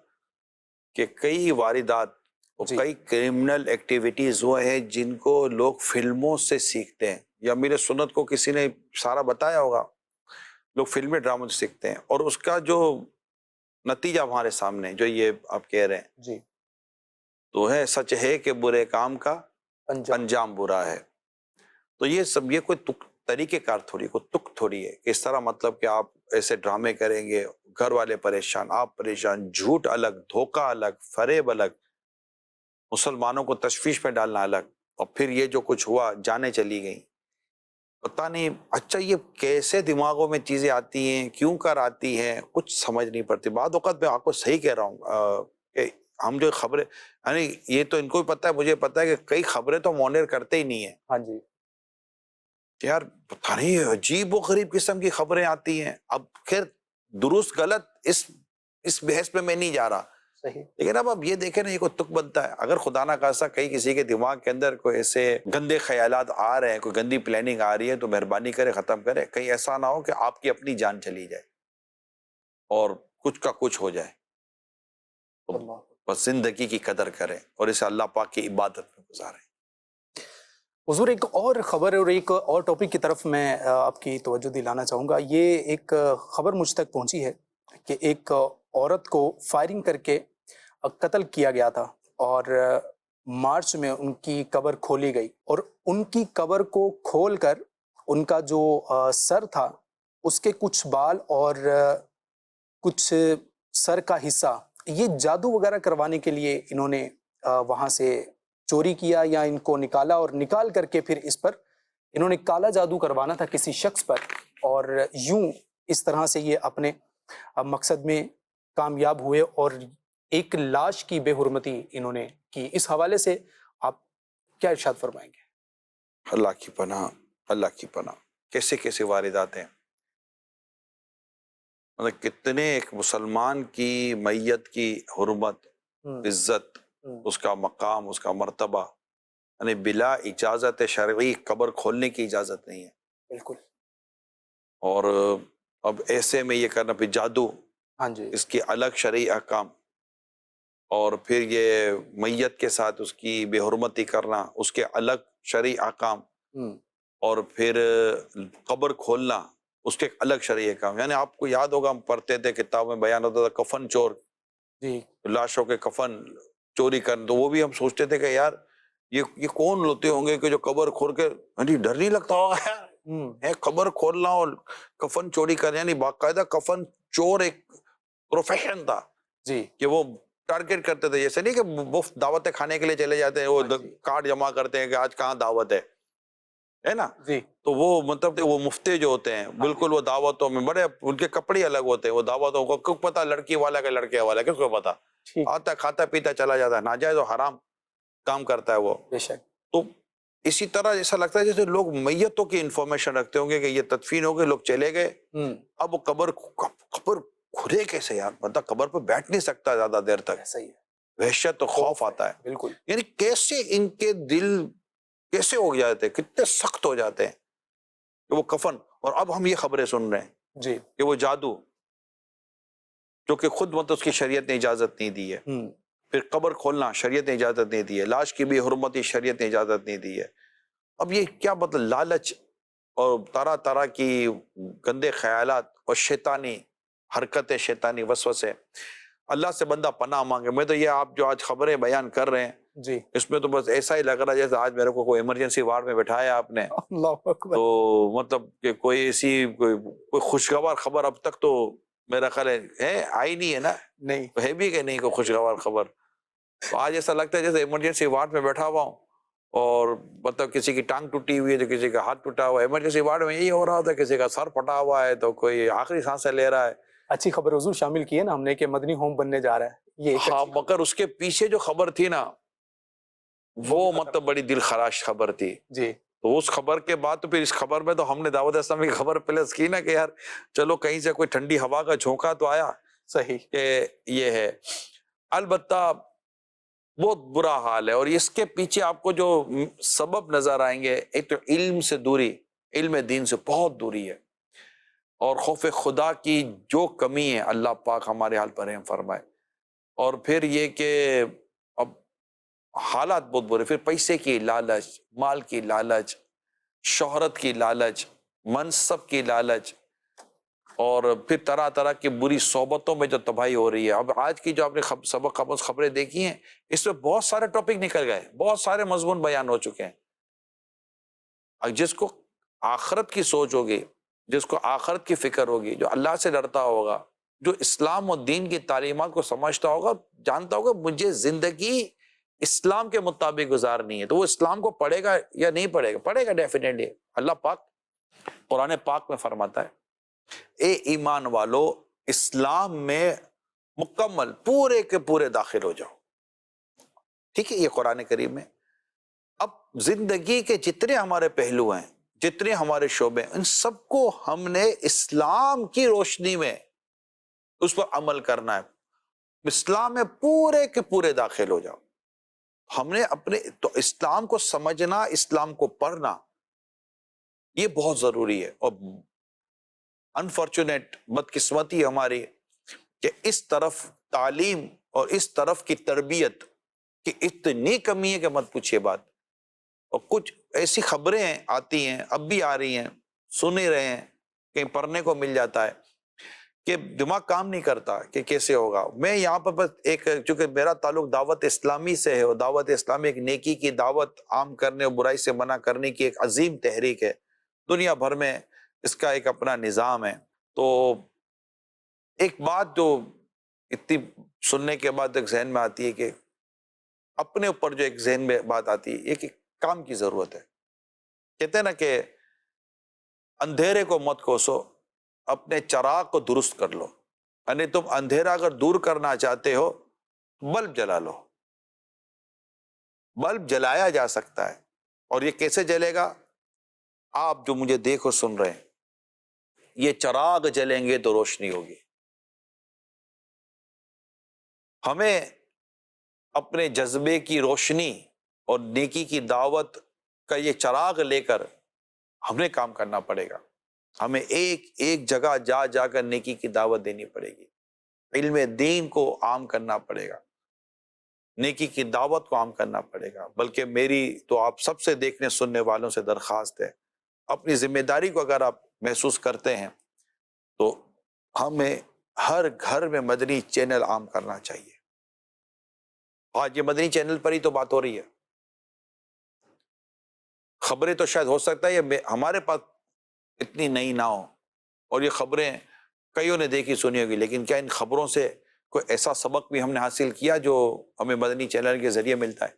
کہ کئی واردات اور کئی کرمنل ایکٹیویٹیز وہ ہیں جن کو لوگ فلموں سے سیکھتے ہیں. یا امیر سنت کو کسی نے سارا بتایا ہوگا. لوگ فلمی ڈراموں سے سیکھتے ہیں، اور اس کا جو نتیجہ ہمارے سامنے جو یہ آپ کہہ رہے ہیں جی تو ہے، سچ ہے کہ برے کام کا انجام انجام برا ہے. تو یہ سب یہ کوئی طریقہ کار تھوڑی، کوئی تک تھوڑی ہے کہ اس طرح مطلب کہ آپ ایسے ڈرامے کریں گے، گھر والے پریشان، آپ پریشان، جھوٹ الگ، دھوکہ الگ، فریب الگ، مسلمانوں کو تشویش میں ڈالنا الگ، اور پھر یہ جو کچھ ہوا، جانیں چلی گئیں. پتہ نہیں اچھا یہ کیسے دماغوں میں چیزیں آتی ہیں، کیوں کر آتی ہیں، کچھ سمجھ نہیں پڑتی. بعض اوقات میں آپ کو صحیح کہہ رہا ہوں کہ ہم جو خبریں، یعنی یہ تو ان کو بھی پتہ ہے، مجھے پتہ ہے کہ کئی خبریں تو مونر کرتے ہی نہیں ہیں. ہاں جی کہ یار پتہ نہیں عجیب و غریب قسم کی خبریں آتی ہیں. اب خیر درست غلط اس بحث میں نہیں جا رہا، صحیح لیکن اب یہ دیکھیں نا، یہ کوئی تک بنتا ہے. اگر خدا نہ خواستہ کہیں کسی کے دماغ کے اندر کوئی ایسے گندے خیالات آ رہے ہیں، کوئی گندی پلاننگ آ رہی ہے، تو مہربانی کرے ختم کرے. کہیں ایسا نہ ہو کہ آپ کی اپنی جان چلی جائے اور کچھ کا کچھ ہو جائے. تو اللہ. بس زندگی کی قدر کریں اور اسے اللہ پاک کی عبادت میں گزاریں. حضور ایک اور خبر اور ایک اور ٹاپک کی طرف میں آپ کی توجہ دلانا چاہوں گا. یہ ایک خبر مجھ تک پہنچی ہے کہ ایک عورت کو فائرنگ کر کے قتل کیا گیا تھا، اور مارچ میں ان کی قبر کھولی گئی، اور ان کی قبر کو کھول کر ان کا جو سر تھا، اس کے کچھ بال اور کچھ سر کا حصہ، یہ جادو وغیرہ کروانے کے لیے انہوں نے وہاں سے چوری کیا یا ان کو نکالا، اور نکال کر کے پھر اس پر انہوں نے کالا جادو کروانا تھا کسی شخص پر، اور یوں اس طرح سے یہ اپنے مقصد میں کامیاب ہوئے اور ایک لاش کی بے حرمتی انہوں نے کی. اس حوالے سے آپ کیا ارشاد فرمائیں گے؟ اللہ کی پناہ، اللہ کی پناہ. کیسے کیسے واردات ہیں، مطلب کتنے ایک مسلمان کی میت کی حرمت، عزت، اس کا مقام، اس کا مرتبہ، یعنی بلا اجازت شرعی قبر کھولنے کی اجازت نہیں ہے. بالکل. اور اب ایسے میں یہ کرنا، پھر جادو، ہاں جی اس کی الگ شرعی احکام، اور پھر یہ میت کے ساتھ اس کی بے حرمتی کرنا، اس کے الگ شرعی احکام، اور پھر قبر کھولنا، اس کے الگ شرعی احکام. یعنی آپ کو یاد ہوگا ہم پڑھتے تھے، کتاب میں بیان ہوتا تھا کفن چور، جی لاشوں کے کفن چوری کرنا. تو وہ بھی ہم سوچتے تھے کہ یار یہ کون ہوتے ہوں گے کہ جو قبر کھول کے، ڈر نہیں لگتا ہوگا یار قبر کھولنا اور کفن چوری کرنا. یعنی باقاعدہ کفن چور ایک پروفیشن تھا جی کہ وہ ٹارگیٹ کرتے تھے. جیسے نہیں کہ مفت دعوتیں کھانے کے لیے چلے جاتے ہیں، وہ کارڈ جمع کرتے ہیں کہ آج کہاں دعوت ہے نا. جی تو وہ مطلب وہ مفتی جو ہوتے ہیں بالکل، وہ دعوتوں میں بڑے ان کے کپڑے الگ ہوتے ہیں. وہ دعوتوں کو کیوں پتا لڑکی والا کہ لڑکے والا، کس کو پتا؟ ٹھیک آتا کھاتا پیتا چلا جاتا ہے، ناجائز و حرام کام کرتا ہے وہ. بے شک. تو اسی طرح ایسا لگتا ہے جیسے لوگ میتوں کی انفارمیشن رکھتے ہوں گے کہ یہ تدفین ہو گئے، لوگ چلے گئے. اب وہ قبر کھلے کیسے یار؟ بندہ قبر پہ بیٹھ نہیں سکتا زیادہ دیر تک، صحیح ہے. وحشت و خوف آتا ہے. بالکل. یعنی کیسے ان کے دل کیسے ہو جاتے ہیں، کتنے سخت ہو جاتے ہیں کہ وہ کفن. اور اب ہم یہ خبریں سن رہے ہیں جی کہ وہ جادو، جو کہ خود مطلب اس کی شریعت نے اجازت نہیں دی ہے. پھر قبر کھولنا شریعت نے اجازت نہیں دی ہے. لاش کی بھی حرمتی شریعت نے اجازت نہیں دی ہے. اب یہ کیا مطلب لالچ اور طرح طرح کی گندے خیالات اور شیطانی حرکتیں، شیطانی وسوسے. اللہ سے بندہ پناہ مانگے. میں تو یہ آپ جو آج خبریں بیان کر رہے ہیں جی اس میں تو بس ایسا ہی لگ رہا ہے جیسے آج میرے کو کوئی ایمرجنسی وارڈ میں بٹھایا آپ نے، اللہ اکبر. تو مطلب کہ کوئی ایسی کوئی خوشگوار خبر اب تک تو میرا خیال ہے آئی نہیں ہے نا. نہیں ہے بھی کہ نہیں کوئی خوشگوار خبر. تو آج ایسا لگتا ہے جیسے ایمرجنسی وارڈ میں بیٹھا ہوا ہوں، اور مطلب کسی کی ٹانگ ٹوٹی ہوئی ہے تو کسی کا ہاتھ ٹوٹا ہوا ہے. ایمرجنسی وارڈ میں یہی ہو رہا ہوتا ہے، کسی کا سر پھٹا ہوا ہے تو کوئی آخری سانسیں لے رہا ہے. اچھی خبر حضور شامل کی ہے نا ہم نے کہ مدنی ہوم بننے جا رہا ہے. یہ ایک ہاں، اچھی مگر اس کے پیچھے جو خبر تھی نا وہ مطلب بڑی دل خراش خبر تھی. جی تو اس خبر کے بعد تو پھر اس خبر میں تو ہم نے دعوت اسلامی کی خبر پلس کی نا کہ یار چلو کہیں سے کوئی ٹھنڈی ہوا کا جھونکا تو آیا صحیح. کہ یہ ہے. البتہ بہت برا حال ہے، اور اس کے پیچھے آپ کو جو سبب نظر آئیں گے، ایک تو علم سے دوری، علم دین سے بہت دوری ہے، اور خوف خدا کی جو کمی ہے اللہ پاک ہمارے حال پر رحم فرمائے. اور پھر یہ کہ اب حالات بہت برے. پھر پیسے کی لالچ، مال کی لالچ، شہرت کی لالچ، منصب کی لالچ، اور پھر طرح طرح کی بری صحبتوں میں جو تباہی ہو رہی ہے. اب آج کی جو آپ نے خبریں دیکھی ہیں اس میں بہت سارے ٹاپک نکل گئے, بہت سارے مضمون بیان ہو چکے ہیں. جس کو آخرت کی سوچ ہوگی, جس کو آخرت کی فکر ہوگی, جو اللہ سے ڈرتا ہوگا, جو اسلام و دین کی تعلیمات کو سمجھتا ہوگا, جانتا ہوگا مجھے زندگی اسلام کے مطابق گزارنی ہے, تو وہ اسلام کو پڑھے گا یا نہیں پڑھے گا؟ پڑھے گا ڈیفینیٹلی. اللہ پاک قرآن پاک میں فرماتا ہے اے ایمان والو اسلام میں مکمل پورے کے پورے داخل ہو جاؤ. ٹھیک ہے, یہ قرآن کریم میں. اب زندگی کے جتنے ہمارے پہلو ہیں, جتنے ہمارے شعبے ہیں, ان سب کو ہم نے اسلام کی روشنی میں اس پر عمل کرنا ہے. اسلام میں پورے کے پورے داخل ہو جاؤ. ہم نے اپنے تو اسلام کو سمجھنا, اسلام کو پڑھنا, یہ بہت ضروری ہے. اور انفارچونیٹ بدقسمتی ہماری کہ اس طرف تعلیم اور اس طرف کی تربیت کی اتنی کمی ہے کہ مت پوچھیے بات. اور کچھ ایسی خبریں آتی ہیں, اب بھی آ رہی ہیں, سن ہی رہے ہیں, کہیں پڑھنے کو مل جاتا ہے کہ دماغ کام نہیں کرتا کہ کیسے ہوگا. میں یہاں پر بس ایک, چونکہ میرا تعلق دعوت اسلامی سے ہے, اور دعوت اسلامی ایک نیکی کی دعوت عام کرنے اور برائی سے منع کرنے کی ایک عظیم تحریک ہے. دنیا بھر میں اس کا ایک اپنا نظام ہے. تو ایک بات جو اتنی سننے کے بعد ایک ذہن میں آتی ہے کہ اپنے اوپر جو ایک ذہن میں بات آتی ہے, ایک کام کی ضرورت ہے. کہتے ہیں نا کہ اندھیرے کو مت کوسو, اپنے چراغ کو درست کر لو. یعنی تم اندھیرا اگر دور کرنا چاہتے ہو بلب جلا لو. بلب جلایا جا سکتا ہے. اور یہ کیسے جلے گا؟ آپ جو مجھے دیکھو سن رہے ہیں, یہ چراغ جلیں گے تو روشنی ہوگی. ہمیں اپنے جذبے کی روشنی اور نیکی کی دعوت کا یہ چراغ لے کر ہم نے کام کرنا پڑے گا. ہمیں ایک ایک جگہ جا جا کر نیکی کی دعوت دینی پڑے گی. علم دین کو عام کرنا پڑے گا, نیکی کی دعوت کو عام کرنا پڑے گا. بلکہ میری تو آپ سب سے دیکھنے سننے والوں سے درخواست ہے, اپنی ذمہ داری کو اگر آپ محسوس کرتے ہیں تو ہمیں ہر گھر میں مدنی چینل عام کرنا چاہیے. آج یہ مدنی چینل پر ہی تو بات ہو رہی ہے. خبریں تو شاید ہو سکتا ہے یہ ہمارے پاس اتنی نئی نہ ہو, اور یہ خبریں کئیوں نے دیکھی سنی ہوگی, لیکن کیا ان خبروں سے کوئی ایسا سبق بھی ہم نے حاصل کیا جو ہمیں مدنی چینل کے ذریعے ملتا ہے؟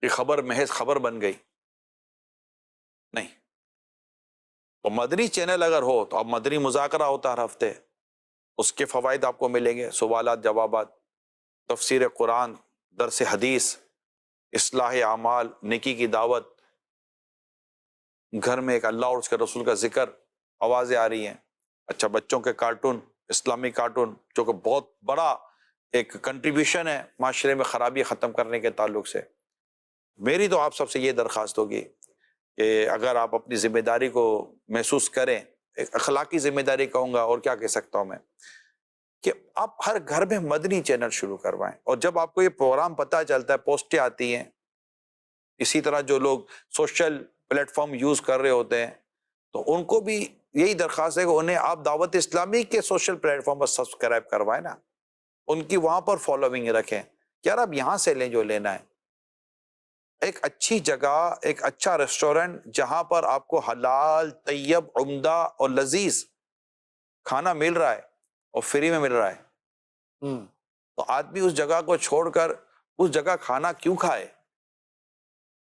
یہ خبر محض خبر بن گئی نہیں. تو مدنی چینل اگر ہو تو اب مدنی مذاکرہ ہوتا ہر ہفتے, اس کے فوائد آپ کو ملیں گے, سوالات جوابات, تفسیر قرآن, درس حدیث, اصلاح اعمال, نیکی کی دعوت. گھر میں ایک اللہ اور اس کے رسول کا ذکر, آوازیں آ رہی ہیں. اچھا, بچوں کے کارٹون, اسلامی کارٹون, جو کہ بہت بڑا ایک کنٹریبیوشن ہے معاشرے میں خرابی ختم کرنے کے تعلق سے. میری تو آپ سب سے یہ درخواست ہوگی کہ اگر آپ اپنی ذمہ داری کو محسوس کریں, ایک اخلاقی ذمہ داری کہوں گا اور کیا کہہ سکتا ہوں میں, کہ آپ ہر گھر میں مدنی چینل شروع کروائیں. اور جب آپ کو یہ پروگرام پتہ چلتا ہے, پوسٹیں آتی ہیں, اسی طرح جو لوگ سوشل پلیٹ فارم یوز کر رہے ہوتے ہیں, تو ان کو بھی یہی درخواست ہے کہ انہیں آپ دعوت اسلامی کے سوشل پلیٹ فارم پر سبسکرائب کروائیں نا, ان کی وہاں پر فالوونگ رکھیں. یار آپ یہاں سے لیں جو لینا ہے. ایک اچھی جگہ, ایک اچھا ریسٹورنٹ جہاں پر آپ کو حلال, طیب, عمدہ اور لذیذ کھانا مل رہا ہے اور فری میں مل رہا ہے, تو آدمی اس جگہ کو چھوڑ کر اس جگہ کھانا کیوں کھائے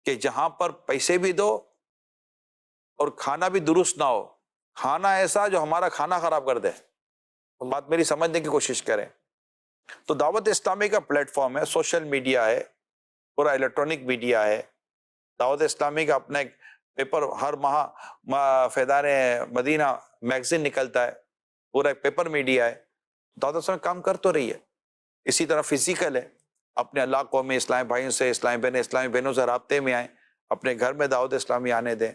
کہ جہاں پر پیسے بھی دو اور کھانا بھی درست نہ ہو, کھانا ایسا جو ہمارا کھانا خراب کر دے. بات میری سمجھنے کی کوشش کریں. تو دعوت اسلامی کا پلیٹ فارم ہے, سوشل میڈیا ہے, پورا الیکٹرانک میڈیا ہے. دعوت اسلامی کا اپنا ایک پیپر ہر ماہ فیضان مدینہ میگزین نکلتا ہے, پورا ایک پیپر میڈیا ہے. دعوت اسلامی کام کر تو رہی ہے. اسی طرح فزیکل ہے, اپنے علاقوں میں اسلامی بھائیوں سے, اسلامی بہنوں سے رابطے میں آئیں, اپنے گھر میں دعوت اسلامی آنے دیں.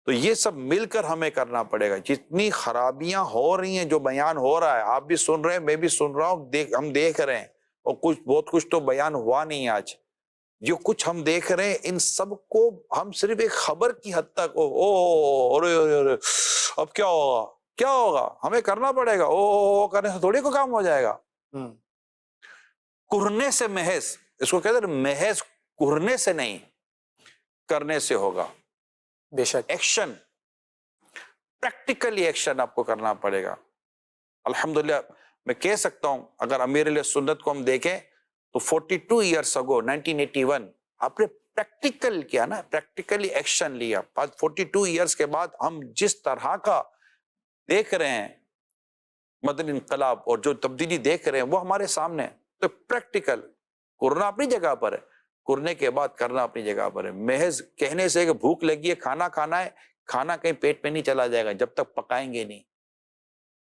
تو یہ سب مل کر ہمیں کرنا پڑے گا. جتنی خرابیاں ہو رہی ہیں, جو بیان ہو رہا ہے, آپ بھی سن رہے ہیں, میں بھی سن رہا ہوں, ہم دیکھ رہے ہیں, اور بہت کچھ تو بیان ہوا نہیں آج. جو کچھ ہم دیکھ رہے ہیں ان سب کو ہم صرف ایک خبر کی حد تک اب کیا ہوگا کیا ہوگا, ہمیں کرنا پڑے گا, او کرنے سے تھوڑی کو کام ہو جائے گا. کرنے سے محض, اس کو کہتے ہیں محض کرنے سے نہیں, کرنے سے ہوگا. بے شک. ایکشن, پریکٹیکلی ایکشن آپ کو کرنا پڑے گا. الحمدللہ میں کہہ سکتا ہوں اگر امیر علیہ سنت کو ہم دیکھیں تو 42 ایئرس اگو 1981 آپ نے پریکٹیکل کیا نا, پریکٹیکلی ایکشن لیا. 42 ایئرس کے بعد ہم جس طرح کا دیکھ رہے ہیں مدنی انقلاب اور جو تبدیلی دیکھ رہے ہیں وہ ہمارے سامنے ہے. تو پریکٹیکل کرنا اپنی جگہ پر ہے, کرنے کے بعد کرنا اپنی جگہ پر ہے. محض کہنے سے کہ بھوک لگی ہے کھانا کھانا ہے, کھانا کہیں پیٹ میں نہیں چلا جائے گا جب تک پکائیں گے نہیں.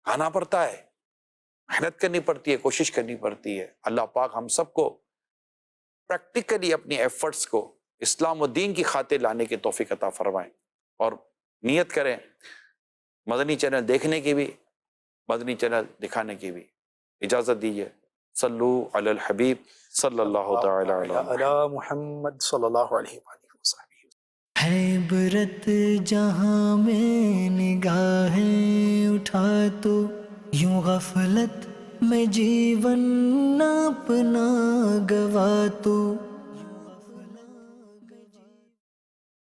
کھانا پڑتا ہے, محنت کرنی پڑتی ہے, کوشش کرنی پڑتی ہے. اللہ پاک ہم سب کو پریکٹیکلی اپنی ایفرٹس کو اسلام و دین کی خاطر لانے کی توفیق عطا فرمائیں, اور نیت کریں مدنی چینل دیکھنے کی بھی, مدنی چینل دکھانے کی بھی. اجازت دیجیے. صلو علی الحبیب صلی اللہ تعالی علی محمد صلی اللہ علیہ وآلہ وسلم. ہے عبرت جہاں میں نگاہیں اٹھا تو یوں غفلت میں جیون اپنا گوا تو